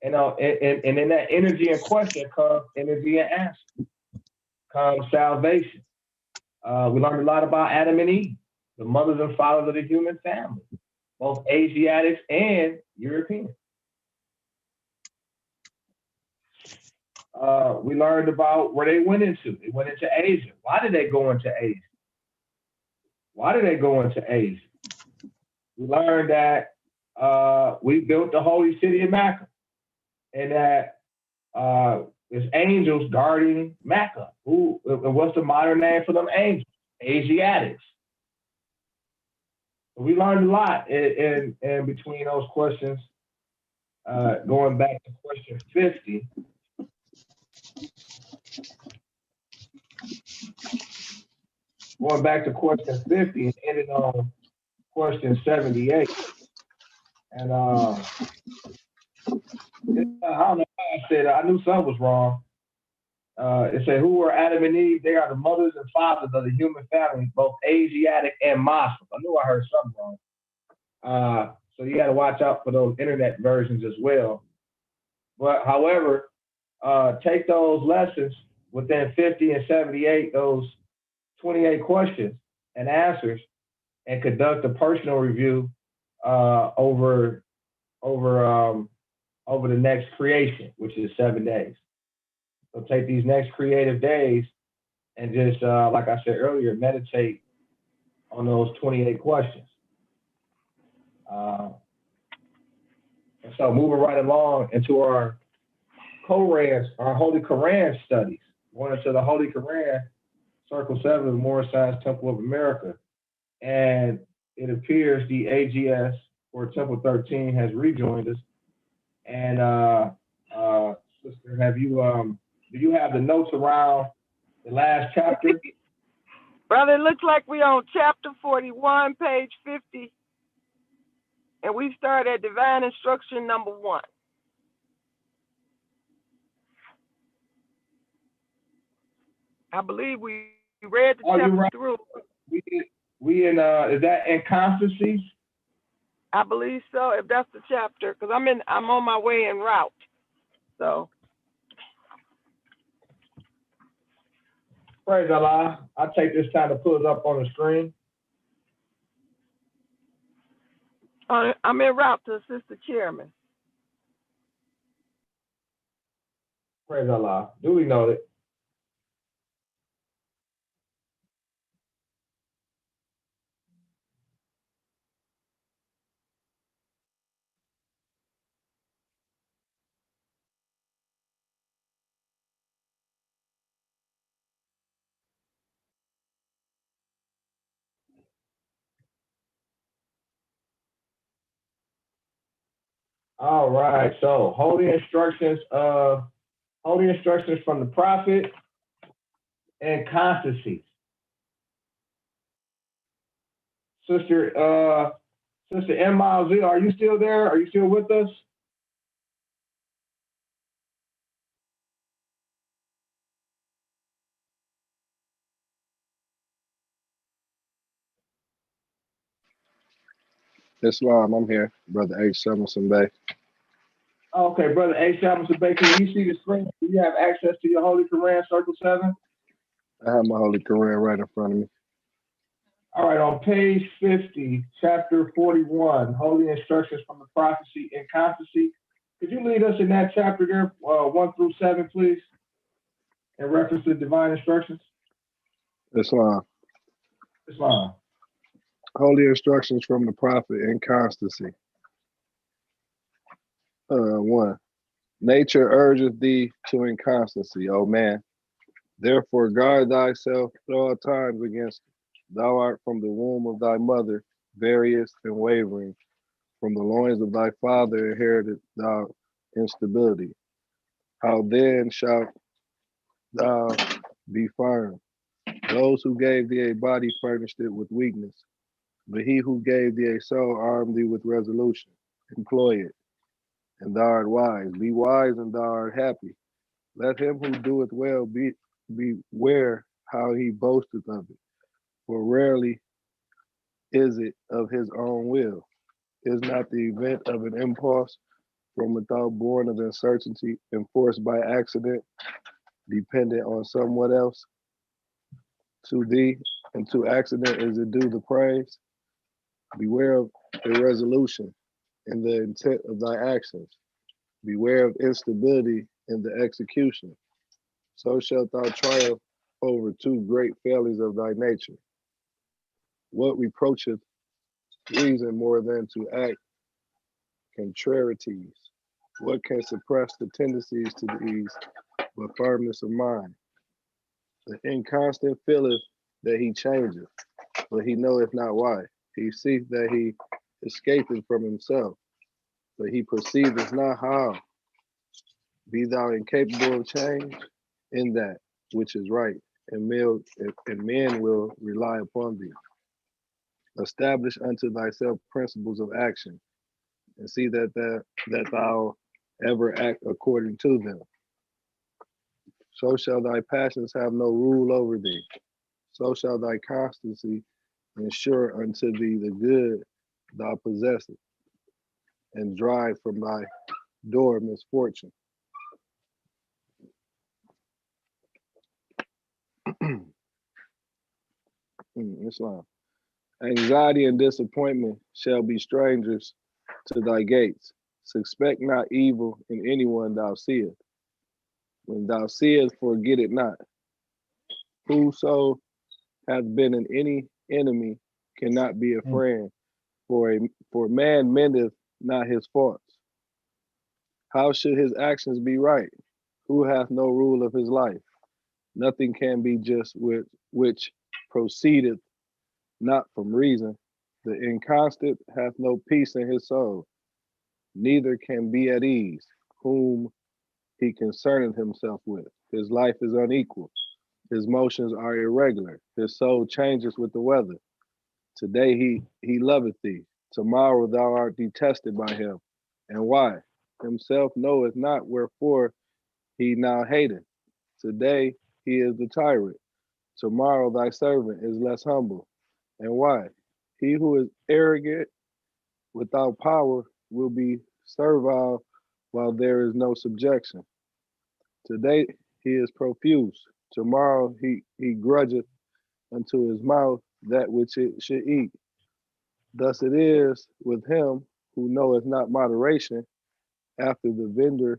And in that energy and question comes energy and answer, comes salvation. We learned a lot about Adam and Eve, the mothers and fathers of the human family, both Asiatics and Europeans. We learned about where they went into. They went into Asia. Why did they go into Asia? We learned that we built the holy city of Mecca, and that there's angels guarding Mecca. What's the modern name for them angels? Asiatics. We learned a lot in between those questions. Going back to question 50. Going back to question 50 and ended on question 78. And I don't know why I said I knew something was wrong. It said, who were Adam and Eve? They are the mothers and fathers of the human family, both Asiatic and Muslim. I knew I heard something wrong. So you got to watch out for those internet versions as well. But however, take those lessons within 50 and 78, those 28 questions and answers, and conduct a personal review over the next creation, which is 7 days. So take these next creative days and just, like I said earlier, meditate on those 28 questions. And so moving right along into our Qurans, our Holy Quran studies. Going into the Holy Quran, Circle 7 of the Moorish Science Temple of America. And it appears the AGS, or Temple 13, has rejoined us. And sister, do you have the notes around the last chapter? Brother, it looks like we're on chapter 41, page 50. And we start at divine instruction number 1. I believe we You read the Oh, you're chapter right. through. We in is that inconstancies? I believe so. If that's the chapter, because I'm on my way en route. So Praise Allah. I'll take this time to pull it up on the screen. I'm en route to assist the chairman. Praise Allah. Duly noted. All right. So holy instructions from the prophet and constancies. Sister M. Miles, are you still there? Are you still with us? Islam, I'm here. Brother H. Summerson Bay. Okay, Brother A. Shamus, can you see the screen? Do you have access to your Holy Quran, Circle 7? I have my Holy Quran right in front of me. All right, on page 50, chapter 41, Holy Instructions from the Prophecy and Constancy. Could you lead us in that chapter there, 1 through 7, please, in reference to divine instructions? Islam. Islam. Holy instructions from the prophet and constancy. 1. Nature urgeth thee to inconstancy, O man. Therefore guard thyself at all times against it. Thou art from the womb of thy mother, various and wavering. From the loins of thy father inherited thou instability. How then shalt thou be firm? Those who gave thee a body furnished it with weakness. But he who gave thee a soul armed thee with resolution. Employ it, and thou art wise. Be wise, and thou art happy. Let him who doeth well beware how he boasteth of it. For rarely is it of his own will. Is not the event of an impulse from without, born of uncertainty, enforced by accident, dependent on somewhat else? To thee and to accident is it due the praise. Beware of irresolution in the intent of thy actions. Beware of instability in the execution. So shalt thou triumph over two great failings of thy nature. What reproacheth reason more than to act contrarieties? What can suppress the tendencies to these but firmness of mind? The inconstant feeleth that he changeth, but he knoweth not why. He seeth that he escapeth from himself, but he perceiveth not how. Be thou incapable of change in that which is right, and men will rely upon thee. Establish unto thyself principles of action, and see that thou ever act according to them. So shall thy passions have no rule over thee. So shall thy constancy ensure unto thee the good thou possessest, and drive from thy door misfortune. Islam. Anxiety and disappointment shall be strangers to thy gates. Suspect not evil in anyone thou seest. When thou seest, forget it not. Whoso hath been in any enemy cannot be a friend, for man mendeth not his faults. How should his actions be right? Who hath no rule of his life? Nothing can be just which proceedeth not from reason. The inconstant hath no peace in his soul, neither can be at ease whom he concerneth himself with. His life is unequal. His motions are irregular. His soul changes with the weather. Today he loveth thee. Tomorrow thou art detested by him. And why? Himself knoweth not wherefore he now hateth. Today he is the tyrant. Tomorrow thy servant is less humble. And why? He who is arrogant without power will be servile while there is no subjection. Today he is profuse. Tomorrow he grudgeth unto his mouth that which it should eat. Thus it is with him who knoweth not moderation after the verdure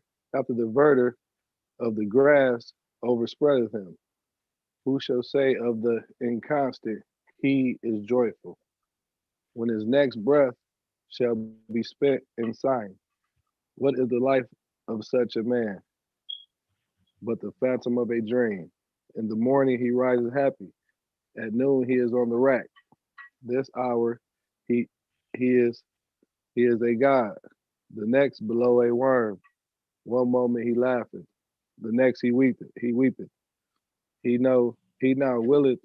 of the grass overspreadeth him. Who shall say of the inconstant, he is joyful, when his next breath shall be spent in sighing? What is the life of such a man but the phantom of a dream? In the morning he rises happy, at noon he is on the rack. This hour he he is he is a god, the next below a worm. One moment he laugheth, the next he weepeth. He now willeth,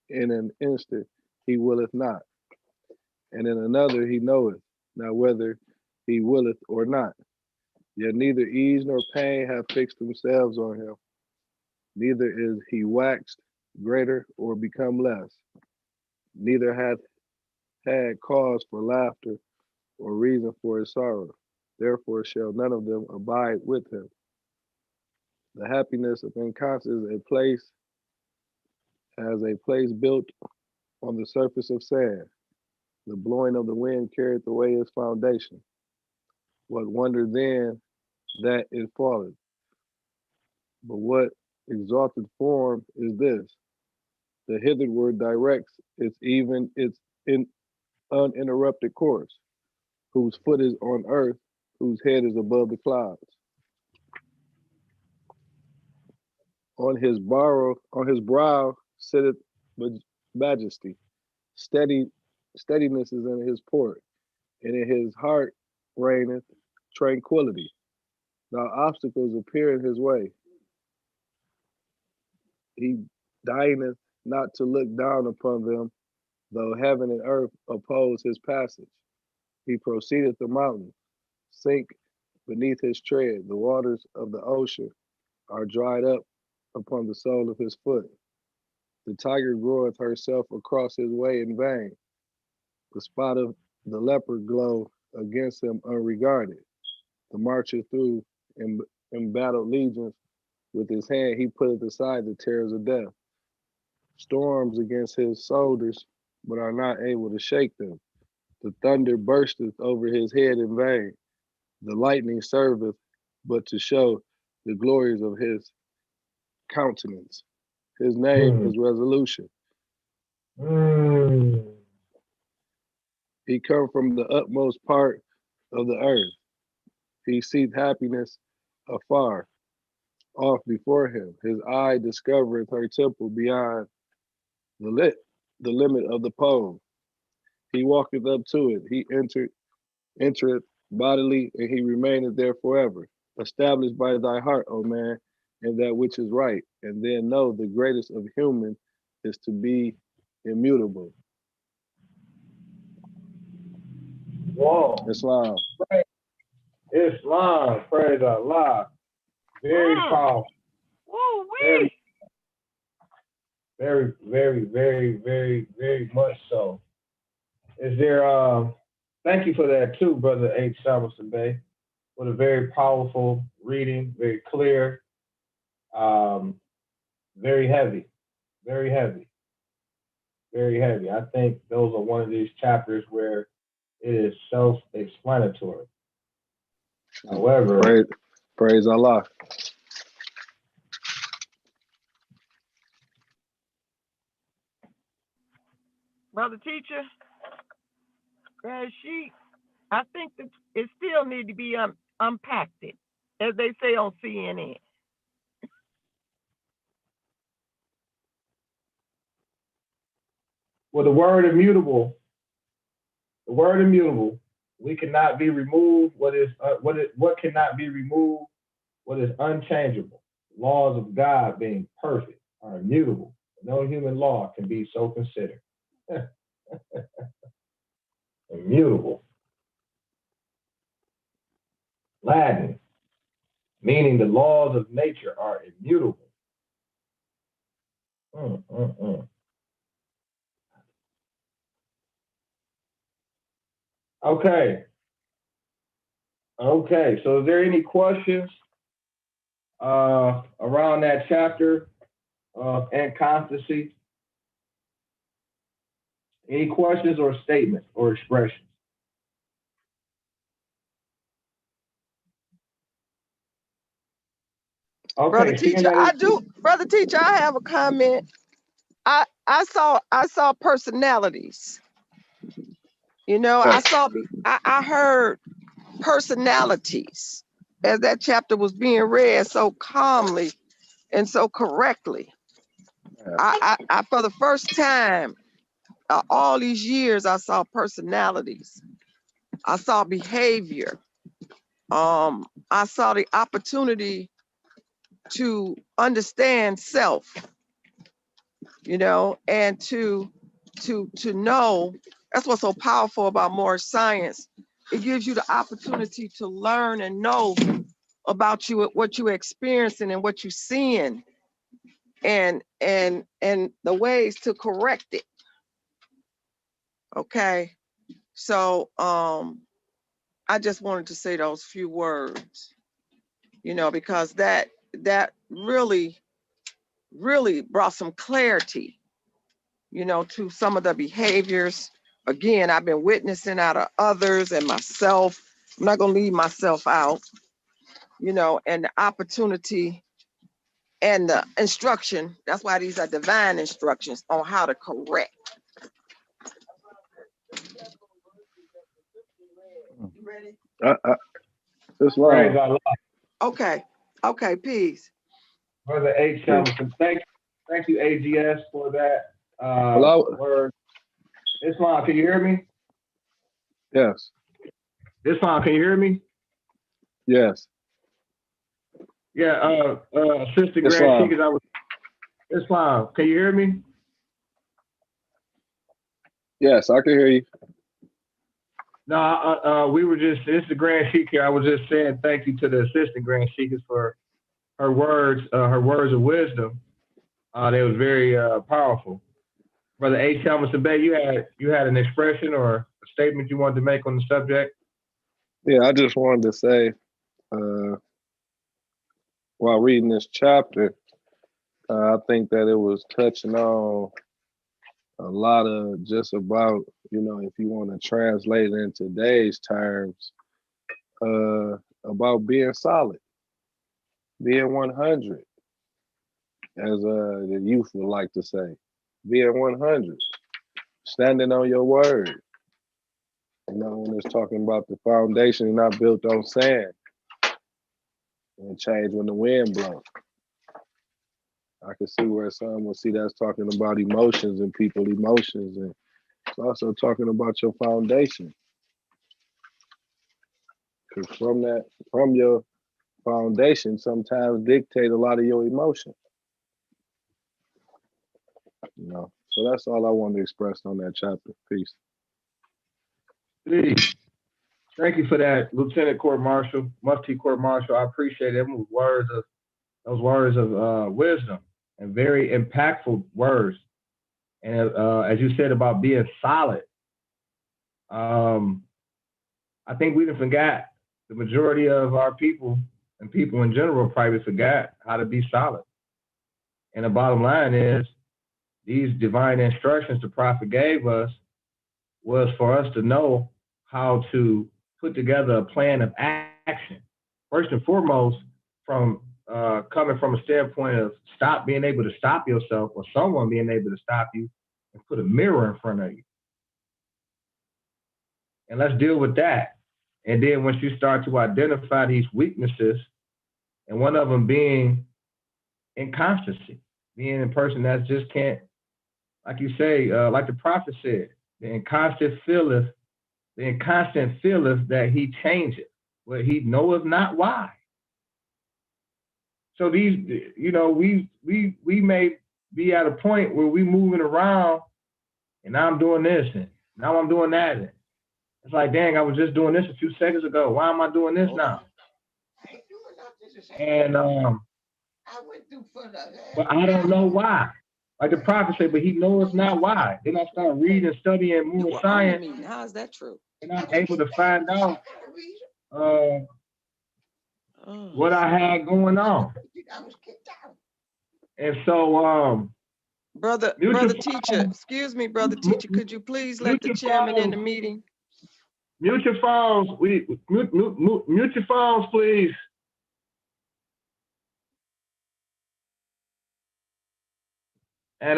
in an instant he willeth not, and in another he knoweth not whether he willeth or not. Yet neither ease nor pain have fixed themselves on him, neither is he waxed greater or become less, neither hath had cause for laughter or reason for his sorrow. Therefore shall none of them abide with him. The happiness of inconscience has a place built on the surface of sand. The blowing of the wind carried away its foundation. What wonder then that it falleth? But what exalted form is this? The hitherward directs its uninterrupted course, whose foot is on earth, whose head is above the clouds. On his brow sitteth majesty. Steadiness is in his port, and in his heart reigneth tranquility. Now obstacles appear in his way. He deigneth not to look down upon them, though heaven and earth oppose his passage. He proceedeth the mountain, sink beneath his tread. The waters of the ocean are dried up upon the sole of his foot. The tiger groweth herself across his way in vain. The spot of the leopard glow against him unregarded. The marcher through embattled legions, with his hand he putteth aside the terrors of death. Storms against his soldiers, but are not able to shake them. The thunder bursteth over his head in vain. The lightning serveth but to show the glories of his countenance. His name is resolution. He come from the utmost part of the earth. He seeth happiness afar off before him. His eye discovereth her temple beyond the limit of the pole. He walketh up to it. He entereth bodily, and he remaineth there forever. Established by thy heart, O man, in that which is right, and then know the greatest of human is to be immutable. Whoa. Islam. Islam, praise Allah. Very powerful. Woo-wee. Very, very, very, very, very much so. Is there, thank you for that too, Brother H. Shamilton Bay. What a very powerful reading, very clear, very heavy, very heavy, very heavy. I think those are one of these chapters where it is self-explanatory. However, praise Allah. Brother Teacher, that sheet, I think that it still need to be unpacked, as they say on CNN. well, the word immutable, we cannot be removed. What cannot be removed? What is unchangeable? Laws of God being perfect are immutable. No human law can be so considered. Immutable. Latin, meaning the laws of nature are immutable. Mm, mm, mm. Okay. Okay. So, is there any questions around that chapter of inconstancy? Any questions or statements or expressions? Brother Okay. Seeing teacher, that I it's do. Brother teacher, I have a comment. I saw personalities. You know, Yes. I heard personalities as that chapter was being read so calmly and so correctly. I for the first time, all these years, I saw personalities. I saw behavior. I saw the opportunity to understand self, you know, and to know. That's what's so powerful about Moorish science. It gives you the opportunity to learn and know about you, what you're experiencing and what you're seeing, and the ways to correct it. Okay. So I just wanted to say those few words, you know, because that really brought some clarity, you know, to some of the behaviors. Again, I've been witnessing out of others and myself. I'm not gonna leave myself out, you know, and the opportunity and the instruction. That's why these are divine instructions on how to correct. You ready? praise Islam. Allah. Okay. Okay, peace. Brother H. Yeah. Shelton, thank you, AGS, for that Well, word. Islam, can you hear me? yes, Islam, can you hear me? yes. Yeah, Sister Grand Islam. Sheikah, Islam, can you hear me? Yes, I can hear you. No, we were just, this is the Grand Sheikah here. I was just saying thank you to the Assistant Grand Sheikah for her words of wisdom. They was very powerful. Brother H. Helmison Bay, you had an expression or a statement you wanted to make on the subject? Yeah, I just wanted to say, while reading this chapter, I think that it was touching on a lot of just about, if you want to translate it in today's terms, about being solid, being 100, as the youth would like to say, being 100, standing on your word. When it's talking about the foundation not built on sand and change when the wind blows. I can see where some will see that's talking about emotions and people emotions, and it's also talking about your foundation. Because from your foundation, sometimes dictate a lot of your emotion. So that's all I wanted to express on that chapter. Peace. Peace. Thank you for that, Lieutenant Court Marshal, Mufti Court Marshal. I appreciate it. Those words of wisdom and very impactful words. And as you said about being solid, I think we forgot, the majority of our people and people in general probably forgot how to be solid. And the bottom line is, these divine instructions the prophet gave us was for us to know how to put together a plan of action. First and foremost, from coming from a standpoint of being able to stop yourself, or someone being able to stop you and put a mirror in front of you. And let's deal with that. And then once you start to identify these weaknesses, and one of them being inconstancy, being a person that just can't, like you say, like the prophet said, the inconstant feeleth that he changeth, but he knoweth not why. So these, we may be at a point where we moving around, and now I'm doing this, and now I'm doing that. And it's like, dang, I was just doing this a few seconds ago. Why am I doing this now? And but I don't know why. Like the prophet said, but he knows not why. Then I start reading and studying You Moorish were on science, the meeting. How is that true? and I'm able to find out Oh. what I had going on. And so, Brother teacher, excuse me, brother teacher, could you please let the chairman in the meeting? Mute your phones. Mute your phones, please. And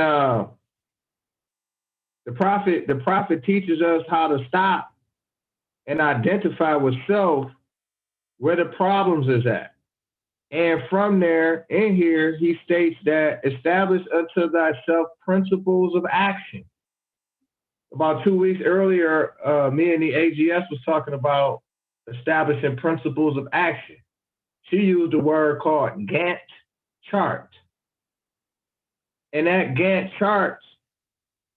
the prophet teaches us how to stop and identify with self where the problems is at. And from there, in here, he states that establish unto thyself principles of action. About 2 weeks earlier, me and the AGS was talking about establishing principles of action. She used a word called Gantt chart. And that Gantt chart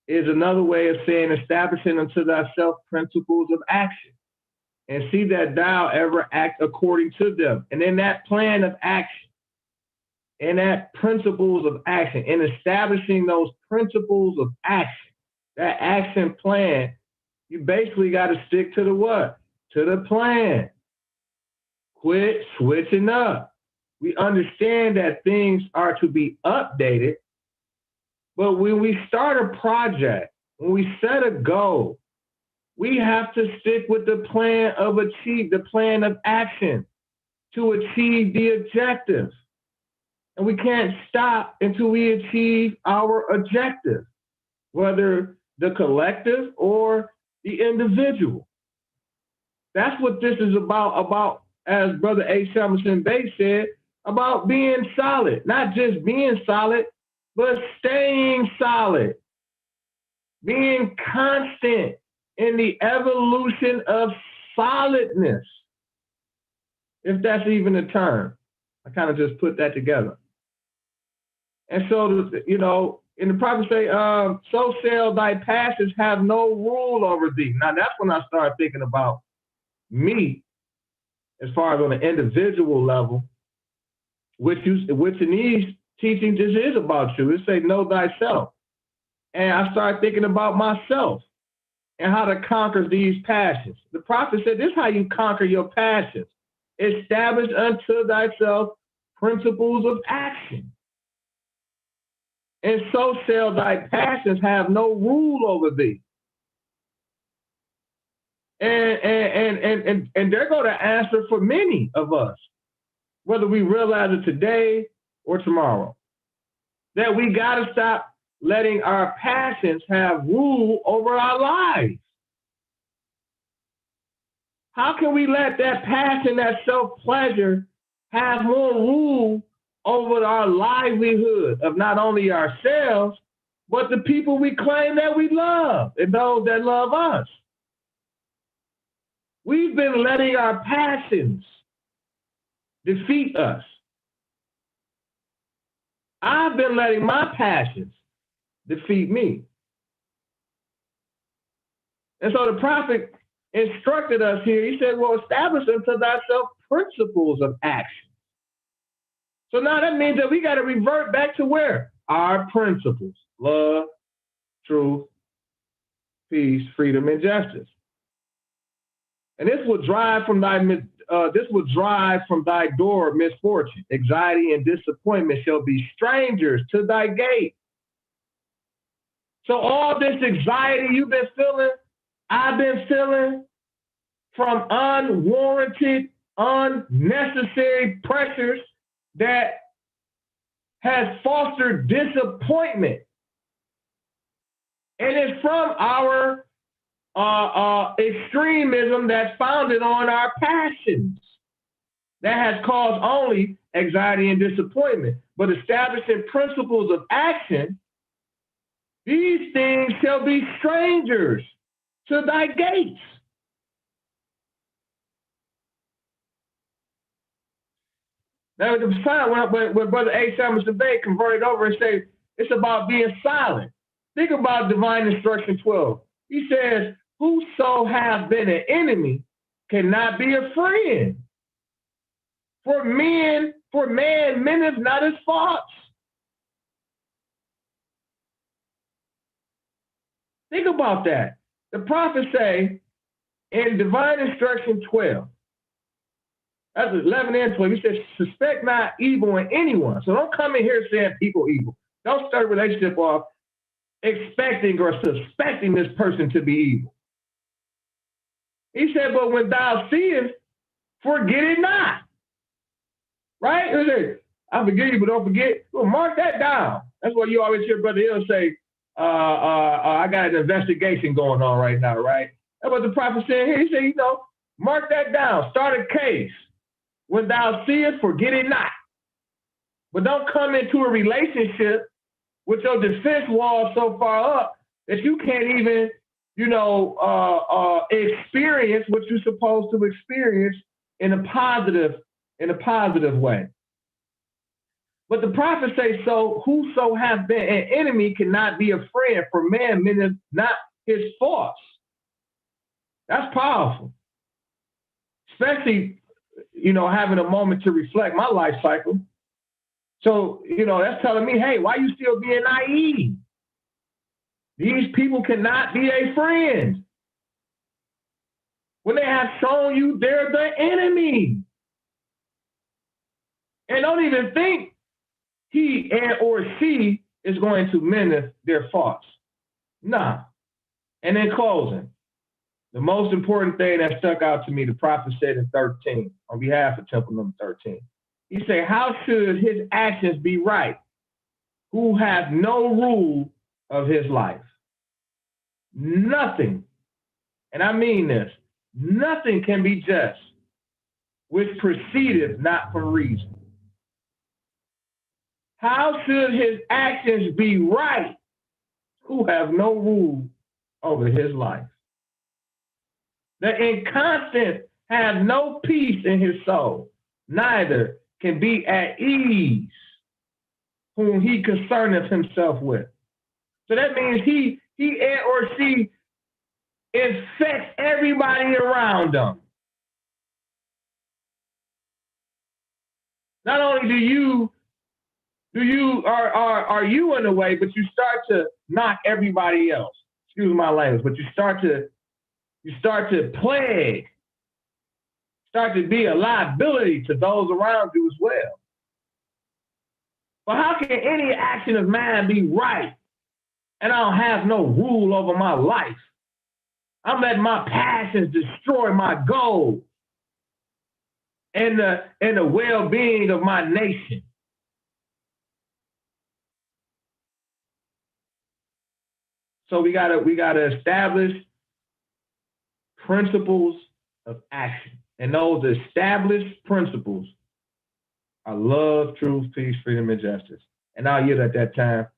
is another way of saying establishing unto thyself principles of action. And see that thou ever act according to them. And in that plan of action, and that principles of action, in establishing those principles of action, that action plan, you basically got to stick to the what? To the plan. Quit switching up. We understand that things are to be updated, but when we start a project, when we set a goal, we have to stick with the plan of action to achieve the objective. And we can't stop until we achieve our objective, whether the collective or the individual. That's what this is about, as Brother A. Shamson Bey said, about being solid, not just being solid, but staying solid, being constant in the evolution of solidness, if that's even a term. I kind of just put that together. And so, you know, in the prophet say, so shall thy passions have no rule over thee. Now that's when I started thinking about me, as far as on an individual level, which in these teachings just is about you. It say, know thyself. And I started thinking about myself and how to conquer these passions. The prophet said, this is how you conquer your passions. Establish unto thyself principles of action. And so shall thy passions have no rule over thee. And they're going to answer for many of us, whether we realize it today or tomorrow, that we got to stop letting our passions have rule over our lives. How can we let that passion, that self-pleasure, have more rule over our livelihood of not only ourselves, but the people we claim that we love and those that love us? We've been letting our passions defeat us. I've been letting my passions defeat me. And so the prophet instructed us here. He said, well, establish unto thyself principles of action. So now that means that we got to revert back to where? Our principles: love, truth, peace, freedom, and justice. And this will drive from thy door misfortune. Anxiety and disappointment shall be strangers to thy gate. So all this anxiety you've been feeling, I've been feeling, from unwarranted, unnecessary pressures that has fostered disappointment. And it's from our extremism that's founded on our passions that has caused only anxiety and disappointment. But establishing principles of action, these things shall be strangers to thy gates. Now, when Brother A. Samuelson Bay converted over and say it's about being silent. Think about Divine Instruction 12. He says, whoso hath been an enemy cannot be a friend. For man, mendeth not his faults. Think about that. The prophet say in Divine Instruction 12, that's 11 and 12, he says, suspect not evil in anyone. So don't come in here saying people evil. Don't start a relationship off expecting or suspecting this person to be evil. He said, but when thou seest, forget it not. Right? He said, I forgive you, but don't forget. Well, mark that down. That's what you always hear Brother Hill say, I got an investigation going on right now, right? That's what the prophet said here. He said, mark that down. Start a case. When thou seest, forget it not. But don't come into a relationship with your defense wall so far up that you can't even, experience what you're supposed to experience in a positive way. But the prophet says, so whoso hath been an enemy cannot be a friend, for man meaneth not his faults. That's powerful. Especially, having a moment to reflect my life cycle. So, that's telling me, hey, why you still being naive? These people cannot be a friend. When they have shown you they're the enemy. And don't even think he and or she is going to mend their faults. Nah. And in closing, the most important thing that stuck out to me, the prophet said in 13, on behalf of Temple number 13, he said, how should his actions be right who has no rule of his life? Nothing, and I mean this, nothing can be just which proceedeth not from reason. How should his actions be right who have no rule over his life? The inconstant has no peace in his soul, neither can be at ease whom he concerneth himself with. So that means he or she infects everybody around them. Not only are you in the way, but you start to knock everybody else. Excuse my language, but you start to plague, start to be a liability to those around you as well. But how can any action of mine be right and I don't have no rule over my life? I'm letting my passions destroy my goals and the well-being of my nation. So we gotta establish principles of action. And those established principles are love, truth, peace, freedom, and justice. And I'll yield at that time.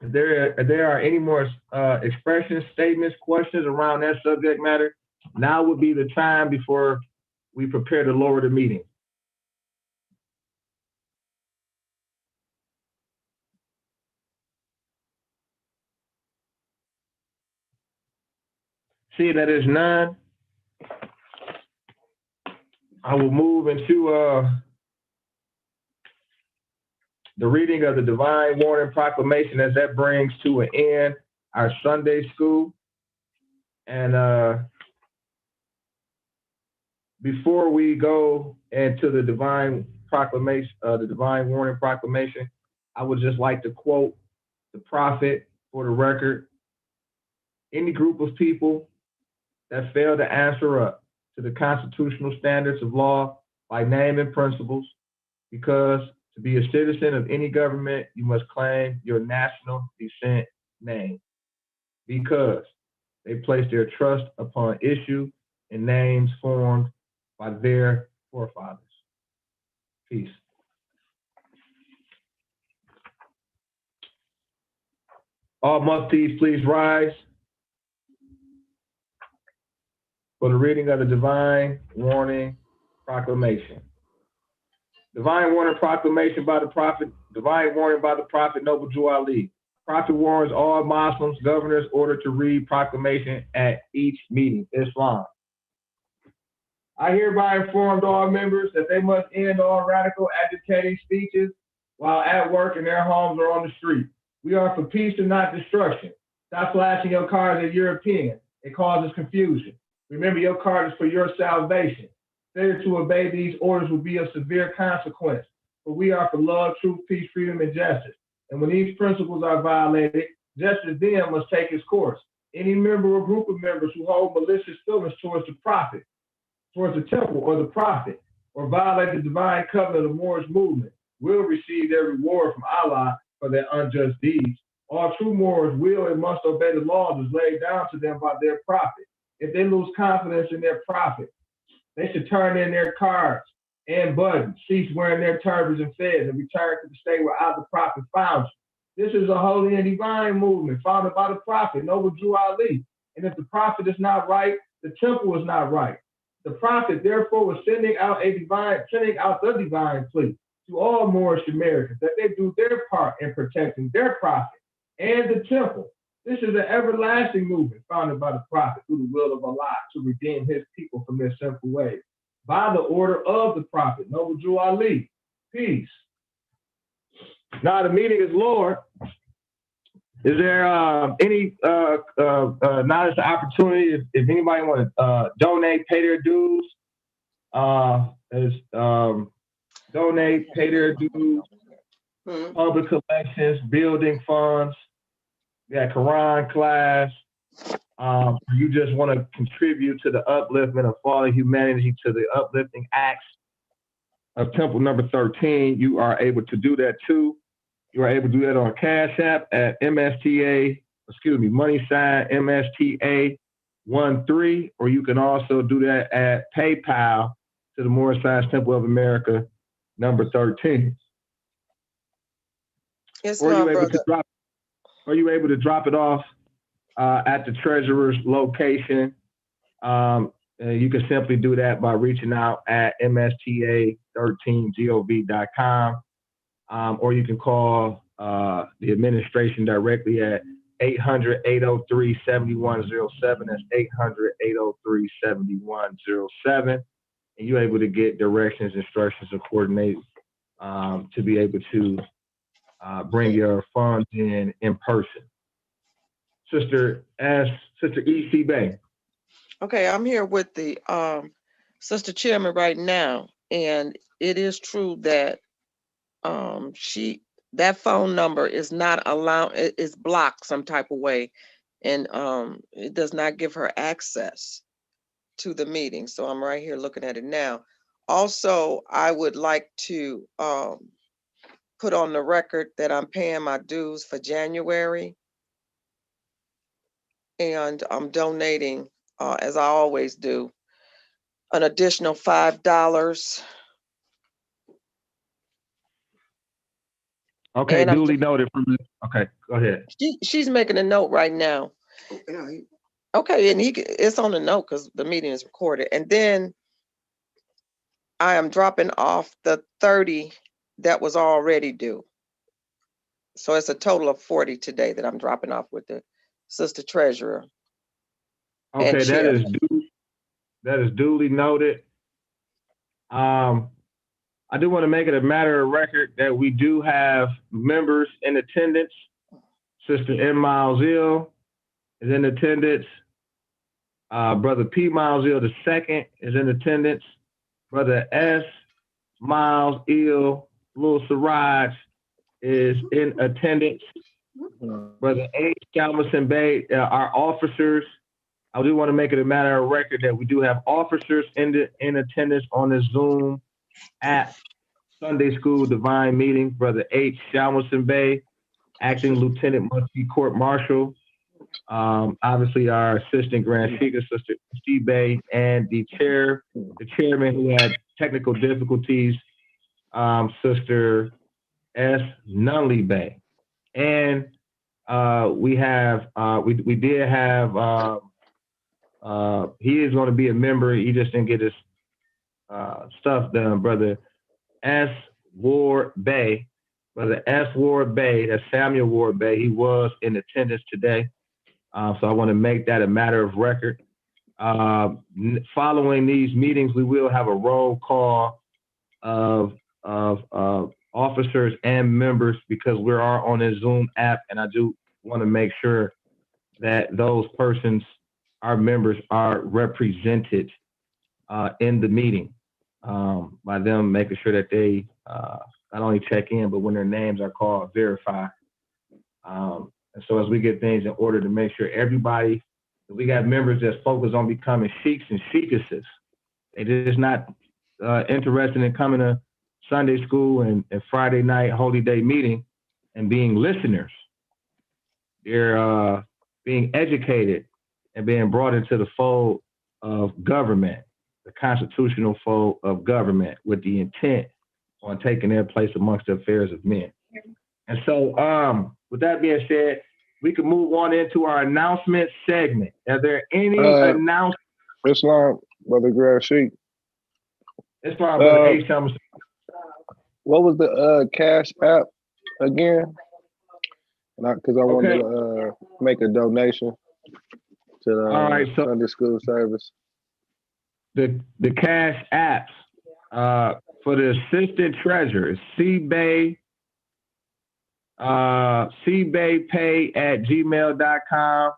If there are any more expressions, statements, questions around that subject matter, now would be the time before we prepare to lower the meeting. See that there's none. I will move into the reading of the Divine Warning Proclamation, as that brings to an end our Sunday school. And before we go into the Divine Proclamation, the Divine Warning Proclamation, I would just like to quote the prophet for the record. Any group of people that fail to answer up to the constitutional standards of law by name and principles, because to be a citizen of any government, you must claim your national descent name, because they place their trust upon issue and names formed by their forefathers. Peace. All muftis, please rise for the reading of the Divine Warning Proclamation. Divine Warning Proclamation by the Prophet, Divine Warning by the Prophet Noble Jew Ali. Prophet warns all Muslims, governors, ordered to read proclamation at each meeting. Islam. I hereby informed all members that they must end all radical agitating speeches while at work in their homes or on the street. We are for peace and not destruction. Stop flashing your cards at European. It causes confusion. Remember, your card is for your salvation. Failure to obey these orders will be of severe consequence. For we are for love, truth, peace, freedom, and justice. And when these principles are violated, justice then must take its course. Any member or group of members who hold malicious feelings towards the prophet, towards the temple or the prophet, or violate the divine covenant of the Moorish movement will receive their reward from Allah for their unjust deeds. All true Moors will and must obey the laws as laid down to them by their prophet. If they lose confidence in their prophet, they should turn in their cards and buttons, cease wearing their turbans and fez, and return to the state where Allah the prophet found you. This is a holy and divine movement founded by the prophet, Noble Drew Ali. And if the prophet is not right, the temple is not right. The prophet, therefore, was sending out the divine plea to all Moorish Americans that they do their part in protecting their prophet and the temple. This is an everlasting movement founded by the prophet through the will of Allah to redeem his people from their sinful ways. By the order of the prophet, Noble Drew Ali. Peace. Now the meeting is Lord. Is there any now is the opportunity if anybody want to donate, pay their dues, donate, pay their dues, public collections, building funds, Quran class. You just want to contribute to the upliftment of fallen humanity, to the uplifting acts of Temple number 13, you are able to do that too. You are able to do that on Cash App at MSTA, money sign MSTA13, or you can also do that at PayPal to the Moorish Science Temple of America, number 13. Yes, Or ma'am, are you able to drop it off at the treasurer's location? You can simply do that by reaching out at msta13gov.com, or you can call the administration directly at 800-803-7107. That's 800-803-7107. And you're able to get directions, instructions, and coordinate to be able to bring your funds in person. Sister E.C. Bay. Okay, I'm here with the Sister Chairman right now, and it is true that that phone number is not allowed, it is blocked some type of way, and it does not give her access to the meeting. So I'm right here looking at it now. Also, I would like to put on the record that I'm paying my dues for January, and I'm donating, as I always do, an additional $5. Okay, and duly noted. Okay, go ahead. She's making a note right now. Okay, and it's on the note because the meeting is recorded. And then I am dropping off the 30 that was already due. So it's a total of 40 today that I'm dropping off with the Sister Treasurer. Okay, that is duly noted. I do want to make it a matter of record that we do have members in attendance. Sister M. Miles Ill is in attendance. Brother P. Miles Ill II is in attendance. Brother S. Miles Ill, Little Siraj, is in attendance. Brother H. Galveston Bay, our officers. I do want to make it a matter of record that we do have officers in attendance on the Zoom app. Sunday School Divine Meeting. Brother H. Galveston Bay, Acting Lieutenant Muncie Court Marshal. Obviously our Assistant Grand Speaker, Sister Steve Bay, and the chairman who had technical difficulties, Sister S. Nunley Bay. And we did have he is going to be a member. He just didn't get his stuff done. Brother S. Ward Bay. Brother S. Ward Bay, that's Samuel Ward Bay. He was in attendance today. So I want to make that a matter of record. Following these meetings, we will have a roll call of officers and members because we are on a Zoom app, and I do want to make sure that those persons, our members, are represented in the meeting by them making sure that they not only check in, but when their names are called, verify. And so as we get things in order to make sure everybody, we got members that's focused on becoming sheiks and sheikesses. They're just not interested in coming to Sunday school and Friday night holy day meeting and being listeners. They're being educated and being brought into the fold of government, the constitutional fold of government, with the intent on taking their place amongst the affairs of men. And so with that being said, we can move on into our announcement segment. Are there any announcements? Islam, Brother Grad Sheik. Islam, Brother H. What was the Cash App again? Because I wanted to make a donation to the Sunday school service. The Cash Apps for the assistant treasurer is cbaypay@gmail.com.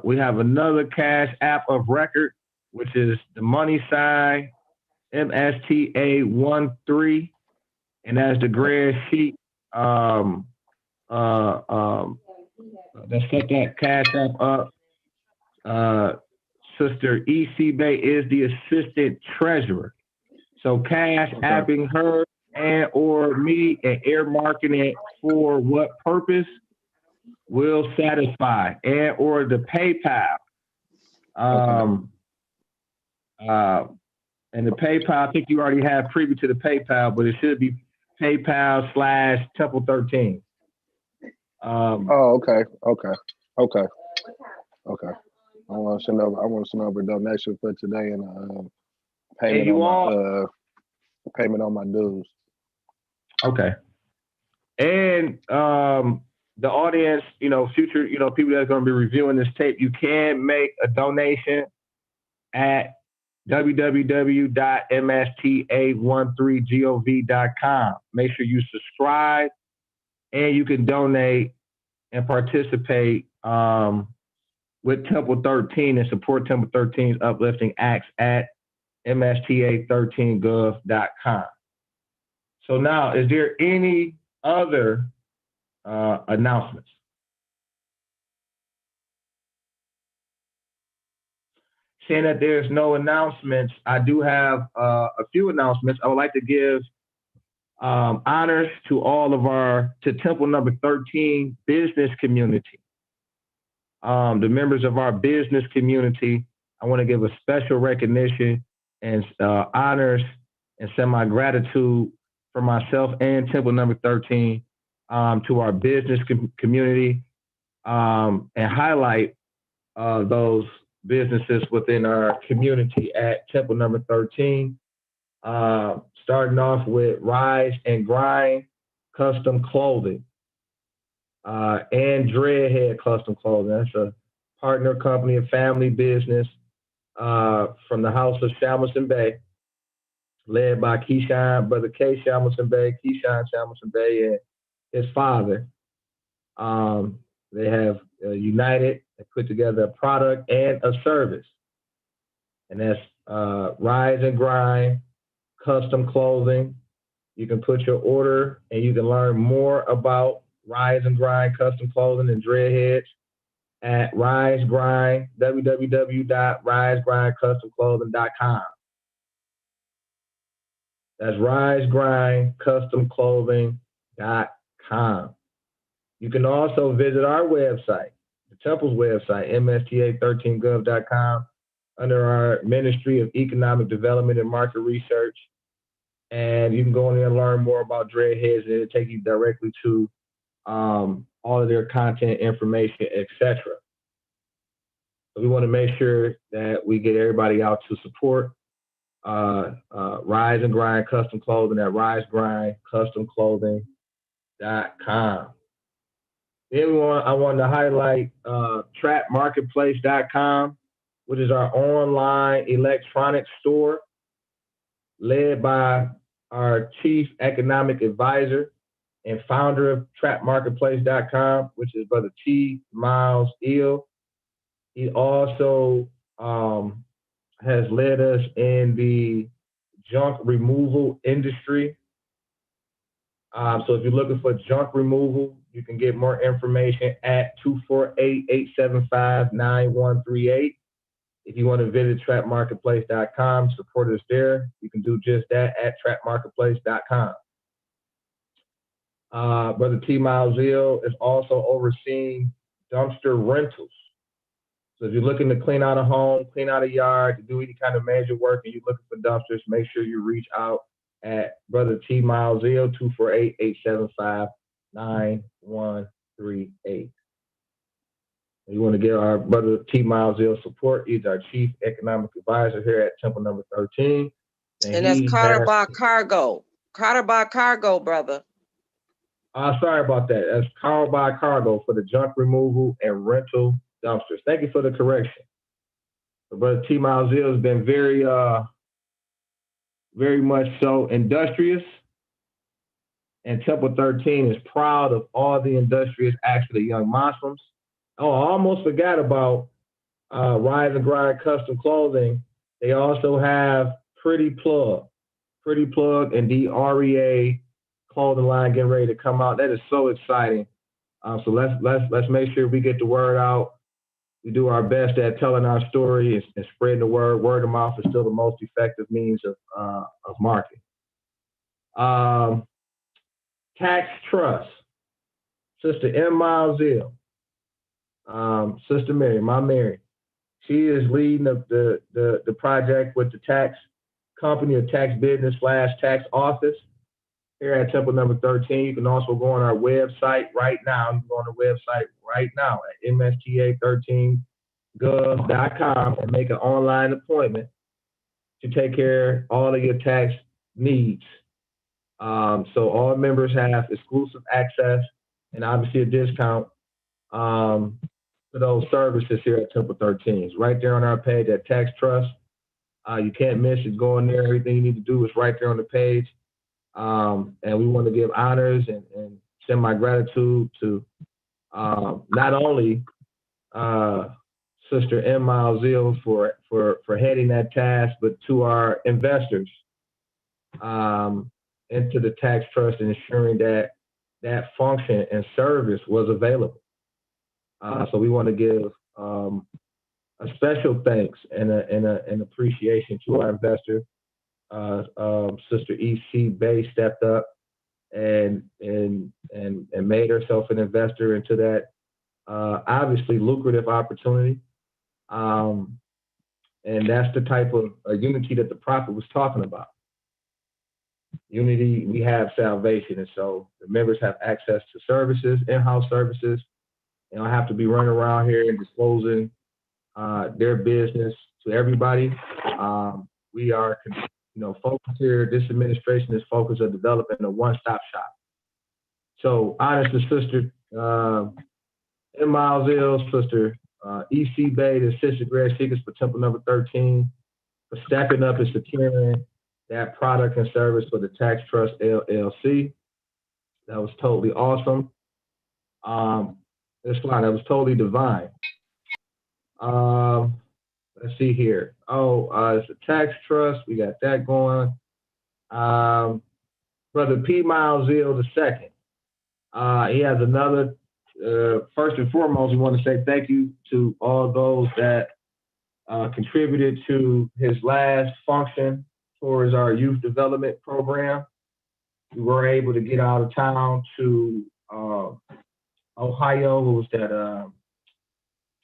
We have another Cash App of record, which is the money sign MSTA13, and that's the Grad Sheik. That set that Cash App up. Sister E.C. Bay is the assistant treasurer. So Cash Apping her and or me and earmarking it for what purpose will satisfy, and or the PayPal. And the PayPal, I think you already have preview to the PayPal, but it should be PayPal/Temple13. Okay. I want to send over a donation for today and payment on my dues. Okay. And the audience, future, people that are going to be reviewing this tape, you can make a donation at www.msta13gov.com. Make sure you subscribe, and you can donate and participate with Temple 13 and support Temple 13's uplifting acts at msta13gov.com. So now, is there any other announcements? Saying that there's no announcements, I do have a few announcements. I would like to give honors to all of to Temple number 13 business community. The members of our business community, I want to give a special recognition and honors and send my gratitude for myself and Temple number 13 to our business community and highlight those businesses within our community at Temple number 13. Starting off with Rise and Grind Custom Clothing and Dreadhead Custom Clothing. That's a partner company, a family business from the house of Shamilton Bay, led by Brother K. Shamilton Bay, Keyshawn Shamilton Bay, and his father. They have united and put together a product and a service. And that's Rise and Grind Custom Clothing. You can put your order and you can learn more about Rise and Grind Custom Clothing and Dreadheads at www.risegrindcustomclothing.com. That's risegrindcustomclothing.com. You can also visit our website, the Temple's website, msta13gov.com, under our Ministry of Economic Development and Market Research. And you can go in there and learn more about Dreadheads, and it'll take you directly to all of their content, information, etc. So we want to make sure that we get everybody out to support Rise and Grind Custom Clothing at risegrindcustomclothing.com. Then I wanted to highlight trapmarketplace.com, which is our online electronics store, led by our chief economic advisor, and founder of trapmarketplace.com, which is Brother T. Miles Eel. He also has led us in the junk removal industry. So if you're looking for junk removal, you can get more information at 248-875-9138. If you want to visit trapmarketplace.com, support us there. You can do just that at trapmarketplace.com. Brother T. Miles Eel is also overseeing dumpster rentals. So if you're looking to clean out a home, clean out a yard, to do any kind of major work, and you're looking for dumpsters, make sure you reach out at Brother T. Miles Eel, 248-875-9138. You want to give our Brother T. Miles Eel support. He's our Chief Economic Advisor here at Temple number 13. And that's Carter by Cargo. Carter by Cargo, brother. Sorry about that. That's Carter by Cargo for the junk removal and rental dumpsters. Thank you for the correction. So Brother T. Miles Eel has been very much so industrious. And Temple 13 is proud of all the industrious acts of the young Muslims. Oh, I almost forgot about Rise and Grind Custom Clothing. They also have Pretty Plug and the REA clothing line getting ready to come out. That is so exciting. So let's make sure we get the word out. We do our best at telling our story and spreading the word. Word of mouth is still the most effective means of marketing. Tax Trust, Sister M. Miles Eel, Sister Mary, my Mary. She is leading the project with the tax company or tax business / tax office here at Temple number 13. You can also go on our website right now. You can go on the website right now at msta13gov.com and make an online appointment to take care of all of your tax needs. So all members have exclusive access and obviously a discount for those services here at Temple 13. It's right there on our page at Tax Trust. You can't miss it. Go in there. Everything you need to do is right there on the page. And we want to give honors and send my gratitude to not only Sister M. Miles Eel for heading that task, but to our investors into the tax trust and ensuring that function and service was available. So we want to give a special thanks and an appreciation to our investor. Sister E.C. Bay stepped up and made herself an investor into that obviously lucrative opportunity. And that's the type of unity that the prophet was talking about. Unity, we have salvation. And so the members have access to services, in-house services. They don't have to be running around here and disclosing their business to everybody. We are focused here. This administration is focused on developing a one-stop shop. So honors to Sister M. Miles Eel, Sister E.C. Bay, the Sister Greg Seekers for Temple number 13, for stepping up and securing that product and service for the Tax Trust LLC. That was totally awesome. This line, that was totally divine. Let's see here. It's a Tax Trust. We got that going. Brother P. Miles Eel II. He has another. First and foremost, we want to say thank you to all those that contributed to his last function towards our youth development program. We were able to get out of town to Ohio. What was that?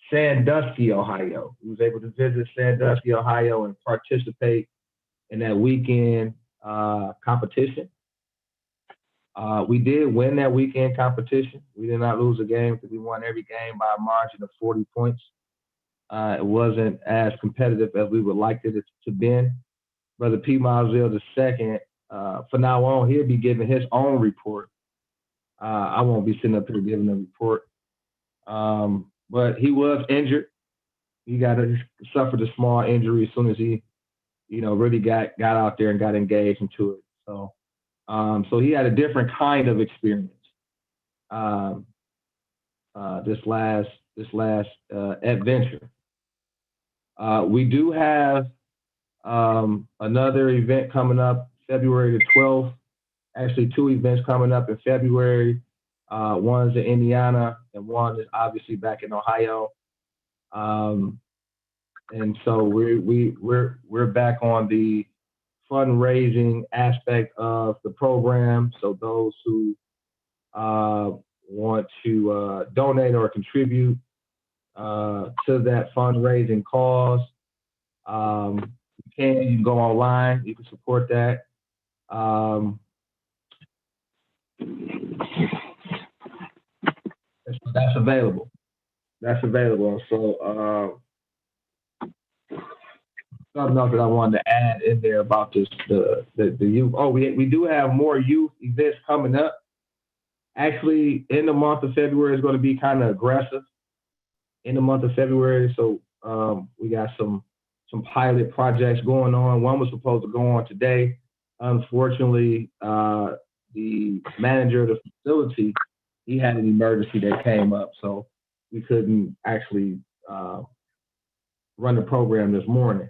Sandusky, Ohio. We was able to visit Sandusky, Ohio, and participate in that weekend competition. We did win that weekend competition. We did not lose a game because we won every game by a margin of 40 points. It wasn't as competitive as we would like it to be. Brother P. Miles Eel II, from now on, he'll be giving his own report. I won't be sitting up here giving a report. But he was injured. He suffered a small injury as soon as he, really got out there and got engaged into it. So So he had a different kind of experience this last adventure. We do have another event coming up February the 12th. Actually, 2 events coming up in February. One's in Indiana, and one is obviously back in Ohio. And so we're back on the fundraising aspect of the program. So those who want to donate or contribute to that fundraising cause, you can go online. You can support that. That's available. That's available. So something else that I wanted to add in there about this, the youth. Oh, we do have more youth events coming up. Actually, in the month of February is going to be kind of aggressive. In the month of February, so we got some pilot projects going on. One was supposed to go on today. Unfortunately, the manager of the facility, he had an emergency that came up, so we couldn't actually run the program this morning.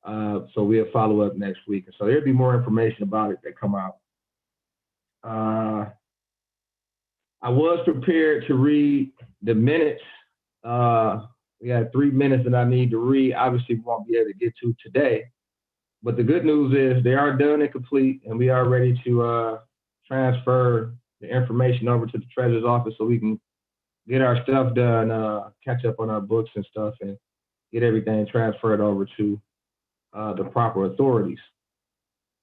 So we'll follow up next week. So there'll be more information about it that come out. I was prepared to read the minutes. We got 3 minutes that I need to read. Obviously, we won't be able to get to today. But the good news is they are done and complete, and we are ready to transfer the information over to the treasurer's office so we can get our stuff done, catch up on our books and stuff, and get everything transferred over to the proper authorities.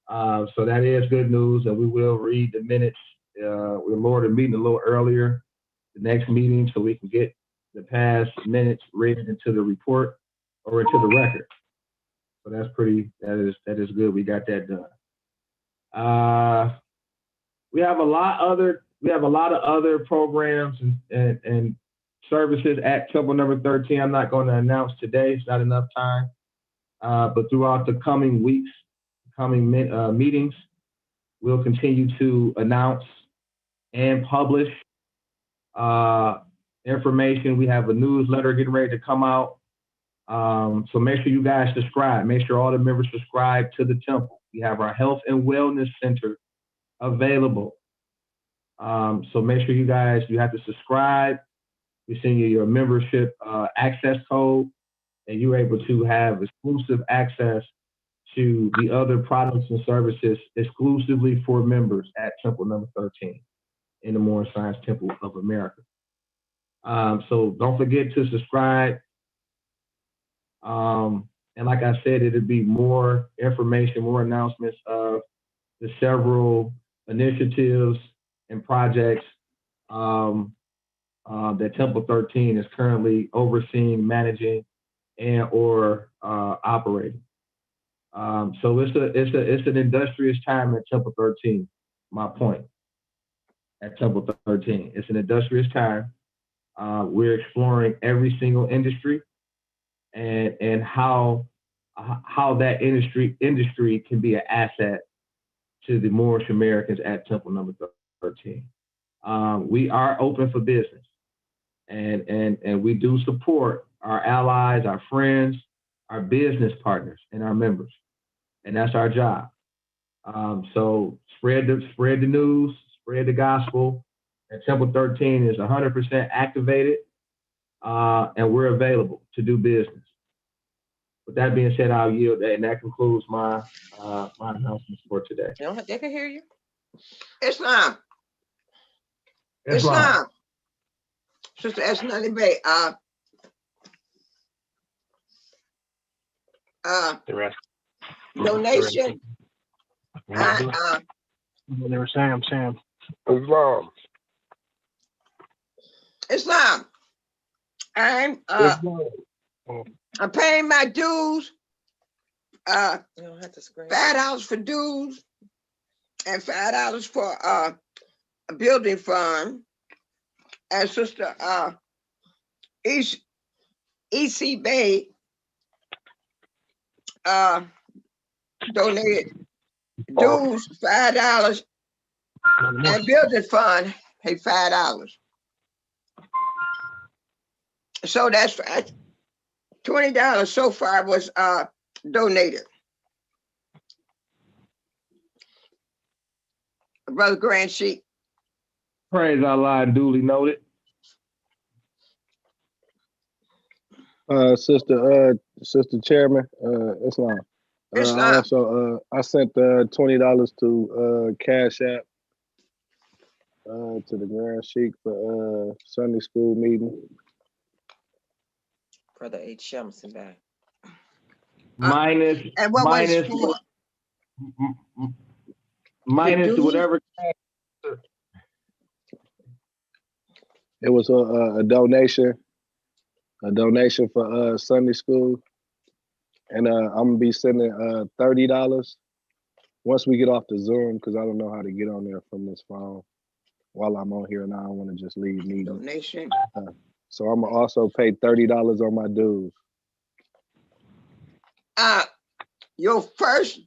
So that is good news, and we will read the minutes. We're lowered the meeting a little earlier, the next meeting, so we can get the past minutes read into the report or into the record. So that is good. We got that done. We have a lot of other programs and services at Temple number 13. I'm not going to announce today. It's not enough time. But throughout the coming weeks, meetings, we'll continue to announce and publish information. We have a newsletter getting ready to come out. So make sure you guys subscribe. Make sure all the members subscribe to the Temple. We have our Health and Wellness Center available. So make sure you have to subscribe. We send you your membership access code, and you're able to have exclusive access to the other products and services exclusively for members at Temple number 13 in the Moorish Science Temple of America. So don't forget to subscribe. And like I said, it'll be more information, more announcements of the several initiatives and projects that Temple 13 is currently overseeing, managing, and or operating. So it's an industrious time at Temple 13. My point at Temple 13, it's an industrious time. We're exploring every single industry and how that industry can be an asset to the Moorish Americans at Temple number 13. We are open for business, and we do support our allies, our friends, our business partners, and our members, and that's our job. So spread the news, spread the gospel. And Temple 13 is 100% activated, and we're available to do business. With that being said, I'll yield, and that concludes my announcements for today. They can hear you. Islam. Sister Esnali Bay. The rest. Donation. They were saying, I'm saying. Islam. I'm paying my dues. $5 for dues and $5 for a building fund. And Sister E.C. Bay donated dues $5 And building fund pay $5. So that's $20 so far was donated. Brother Grand Sheik. Praise Allah, duly noted. Sister Chairman, Islam. Islam. Also, I sent $20 to Cash App to the Grand Sheik for Sunday school meeting. Brother H. Shelmson back. Minus And what was it for? Minus whatever. It was a donation for Sunday school, and I'm gonna be sending $30 once we get off the Zoom, because I don't know how to get on there from this phone while I'm on here, and I don't want to just leave meeting. Donation. So I'm gonna also pay $30 on my dues. Your first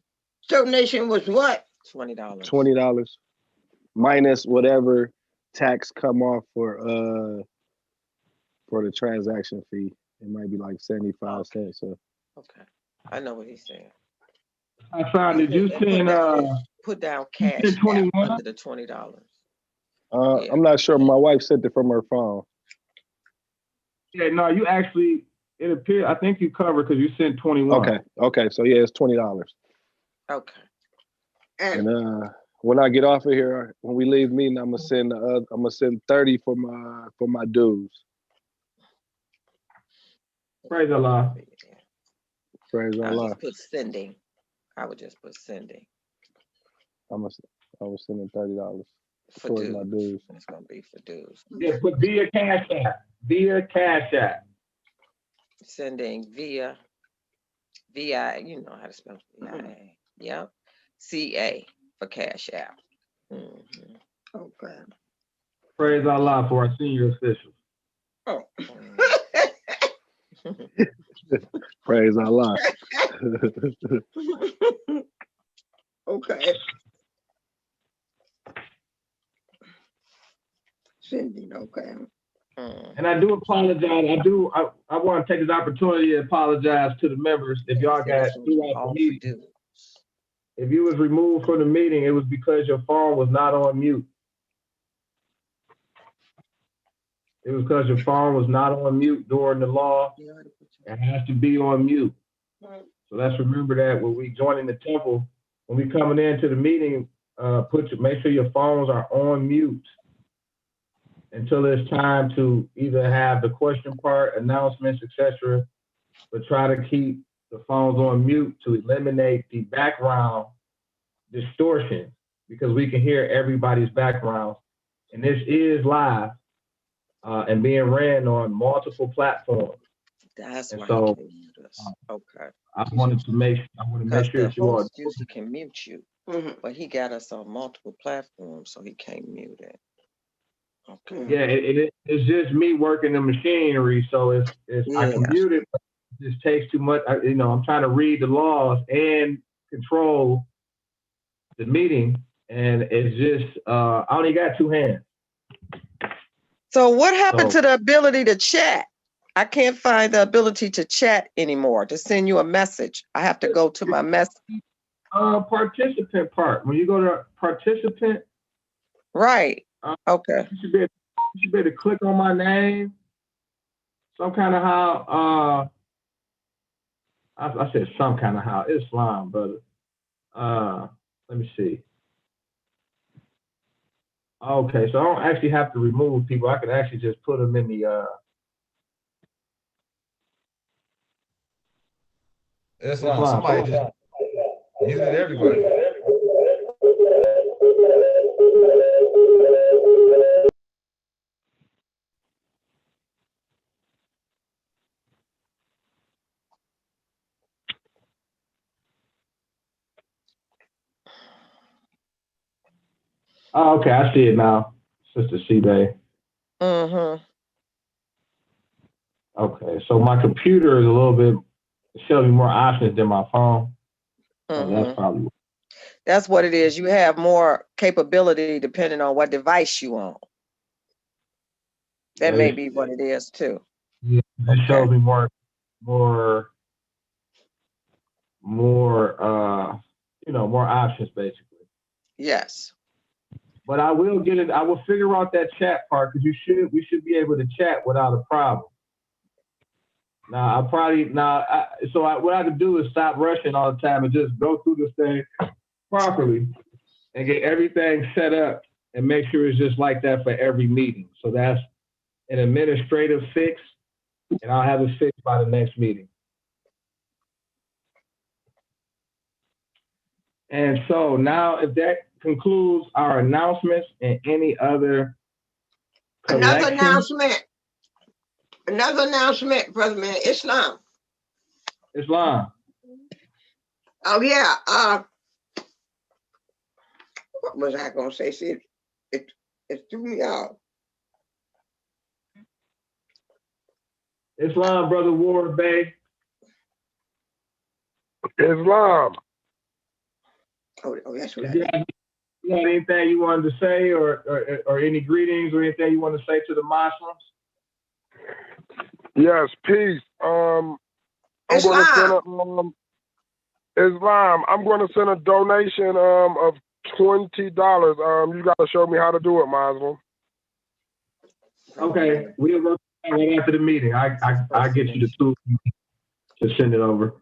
donation was what? $20. $20 minus whatever tax come off for the transaction fee. It might be like 75 cents. So. Okay, I know what he's saying. I found. Did you send? Put down cash under the $20. Yeah. I'm not sure. My wife sent it from her phone. Yeah, no, you actually. It appeared. I think you covered because you sent 21. Okay. So yeah, it's $20. Okay. And when I get off of here, when we leave meeting, I'm gonna send 30 for my dues. Praise Allah. Praise Allah. Just put sending. I would just put sending. I was sending $30 for towards my dues. It's gonna be for dues. Yeah, put via Cash App. Via Cash App. Sending via you know how to spell VIA. Yep. CA for Cash App. Mm-hmm. Okay. Praise Allah for our senior officials. Oh. Praise Allah. Okay. Sending, okay. And I do apologize. I want to take this opportunity to apologize to the members if y'all got throughout the meeting. If you was removed from the meeting, it was because your phone was not on mute. It was because your phone was not on mute during the law. It has to be on mute. So let's remember that when we joining the temple, when we coming into the meeting, make sure your phones are on mute until it's time to either have the question part, announcements, etc. But try to keep the phones on mute to eliminate the background distortion, because we can hear everybody's background. And this is live and being ran on multiple platforms. That's and why so, he can mute us. Okay. I want to make sure that you all usually can mute you, but he got us on multiple platforms, so he can't mute it. Okay. Yeah, it's just me working the machinery, so it's I can mute it, but it just takes too much. I'm trying to read the laws and control the meeting, and it's just I only got two hands. So what happened to the ability to chat? I can't find the ability to chat anymore, to send you a message. I have to go to my message. Participant part. When you go to participant. Right. Okay. You should be able to click on my name. Some kind of how, I said some kind of how, Islam, brother. Let me see. Okay, so I don't actually have to remove people. I can actually just put them in the, Islam. Somebody just muted everybody. Oh, okay, I see it now, Sister C-Bay. Mm-hmm. Okay, so my computer is a little bit, showing me more options than my phone. Mm-hmm. So that's probably. That's what it is. You have more capability depending on what device you own. That may be what it is too. Yeah, it shows me more, more options basically. Yes. But I will get it. I will figure out that chat part because we should be able to chat without a problem. Now what I have to do is stop rushing all the time and just go through this thing properly and get everything set up and make sure it's just like that for every meeting. So that's an administrative fix, and I'll have it fixed by the next meeting. And so now, if that concludes our announcements and any other Another collections. announcement, Brother Man, Islam. Oh yeah. What was I gonna say? See, it threw me off. Islam, Brother Ward Bay. Islam. Oh, that's what You got anything you wanted to say, or any greetings or anything you want to say to the Muslims? Yes, peace. I'm going to send Islam. I'm going to send a donation of $20. You got to show me how to do it, Muslim. Okay, we'll work right after the meeting. I get you the tools to send it over.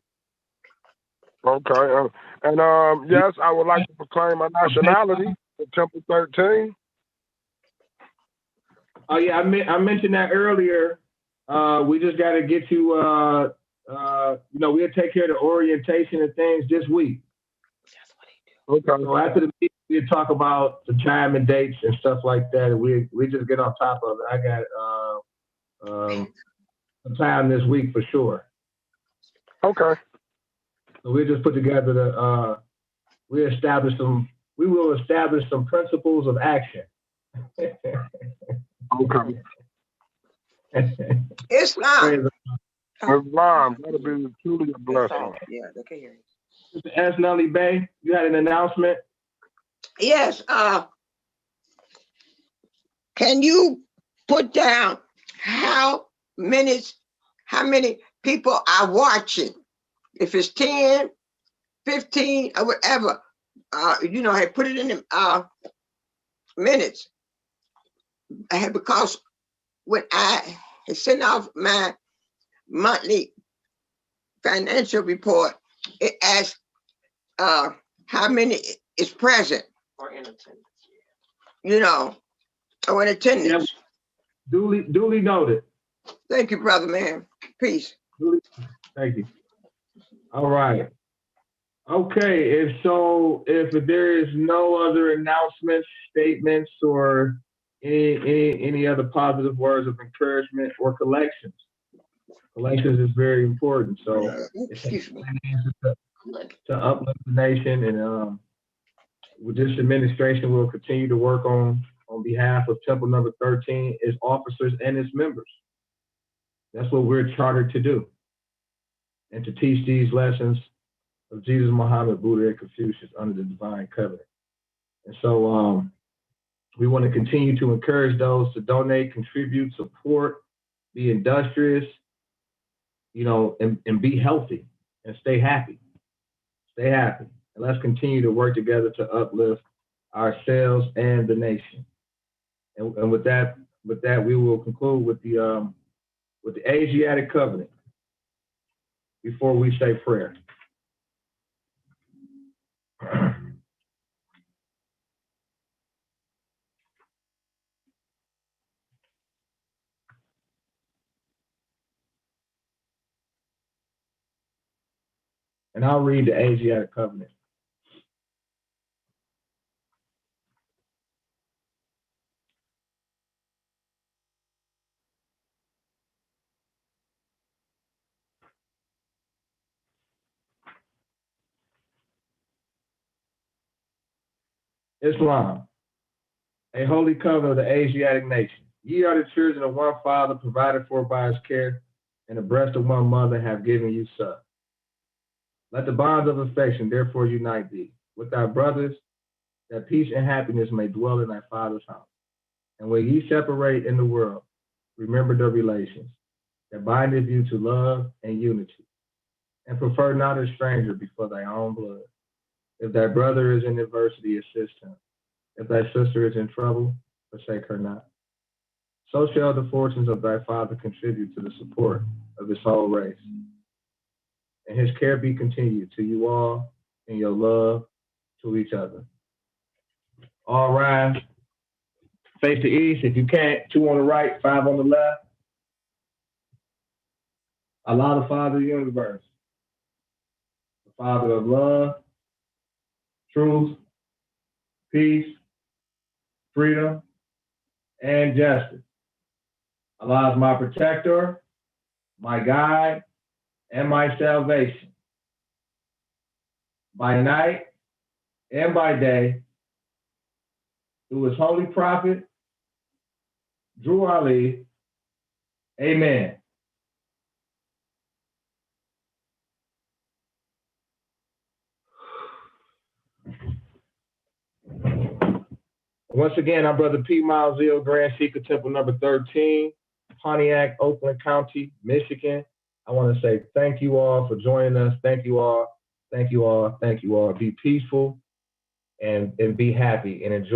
Okay, and yes, I would like to proclaim my nationality, Temple 13. Oh yeah, I mentioned that earlier. We just got to get you. We'll take care of the orientation and things this week. Okay. So after the meeting, we'll talk about the time and dates and stuff like that. And we just get on top of it. I got some time this week for sure. Okay. So we just put together we will establish some principles of action. Okay. Islam. Islam, that'll be truly a blessing. Yeah, they can hear you. Mr. S. Nelly Bay, you had an announcement? Yes. Can you put down how many people are watching? If it's 10, 15, or whatever, I put it in the minutes. Because when I send off my monthly financial report, it asks how many is present or in attendance. Or in attendance. Yeah. Duly noted. Thank you, brother man. Peace. Thank you. All right. Okay. If there is no other announcements, statements, or any other positive words of encouragement or collections. Collections is very important. So excuse me. To uplift the nation, and with this administration will continue to work on behalf of Temple number 13, its officers and its members. That's what we're chartered to do, and to teach these lessons of Jesus, Muhammad, Buddha, and Confucius under the divine covenant. And so we want to continue to encourage those to donate, contribute, support, be industrious, and be healthy and stay happy. Stay happy. And let's continue to work together to uplift ourselves and the nation. And with that, we will conclude with the Asiatic covenant before we say prayer. And I'll read the Asiatic covenant. Islam, a holy covenant of the Asiatic nation. Ye are the children of one father, provided for by his care, and the breast of one mother have given you son. Let the bonds of affection therefore unite thee. with thy brothers, that peace and happiness may dwell in thy father's house. And when ye separate in the world, remember the relations that bindeth you to love and unity, and prefer not a stranger before thy own blood. If thy brother is in adversity, assist him. If thy sister is in trouble, forsake her not. So shall the fortunes of thy father contribute to the support of his whole race. And his care be continued to you all in your love to each other. All rise. Face the east. If you can't, 2 on the right, 5 on the left. Allah, the Father of the universe, the Father of love, truth, peace, freedom, and justice. Allah is my protector, my guide, and my salvation. By night and by day, through his holy prophet, Drew Ali. Amen. Once again, I'm Brother P. Miles Zeal, Grand Seeker Temple number 13, Pontiac, Oakland County, Michigan. I want to say thank you all for joining us. Thank you all. Thank you all. Thank you all. Be peaceful and be happy and enjoy.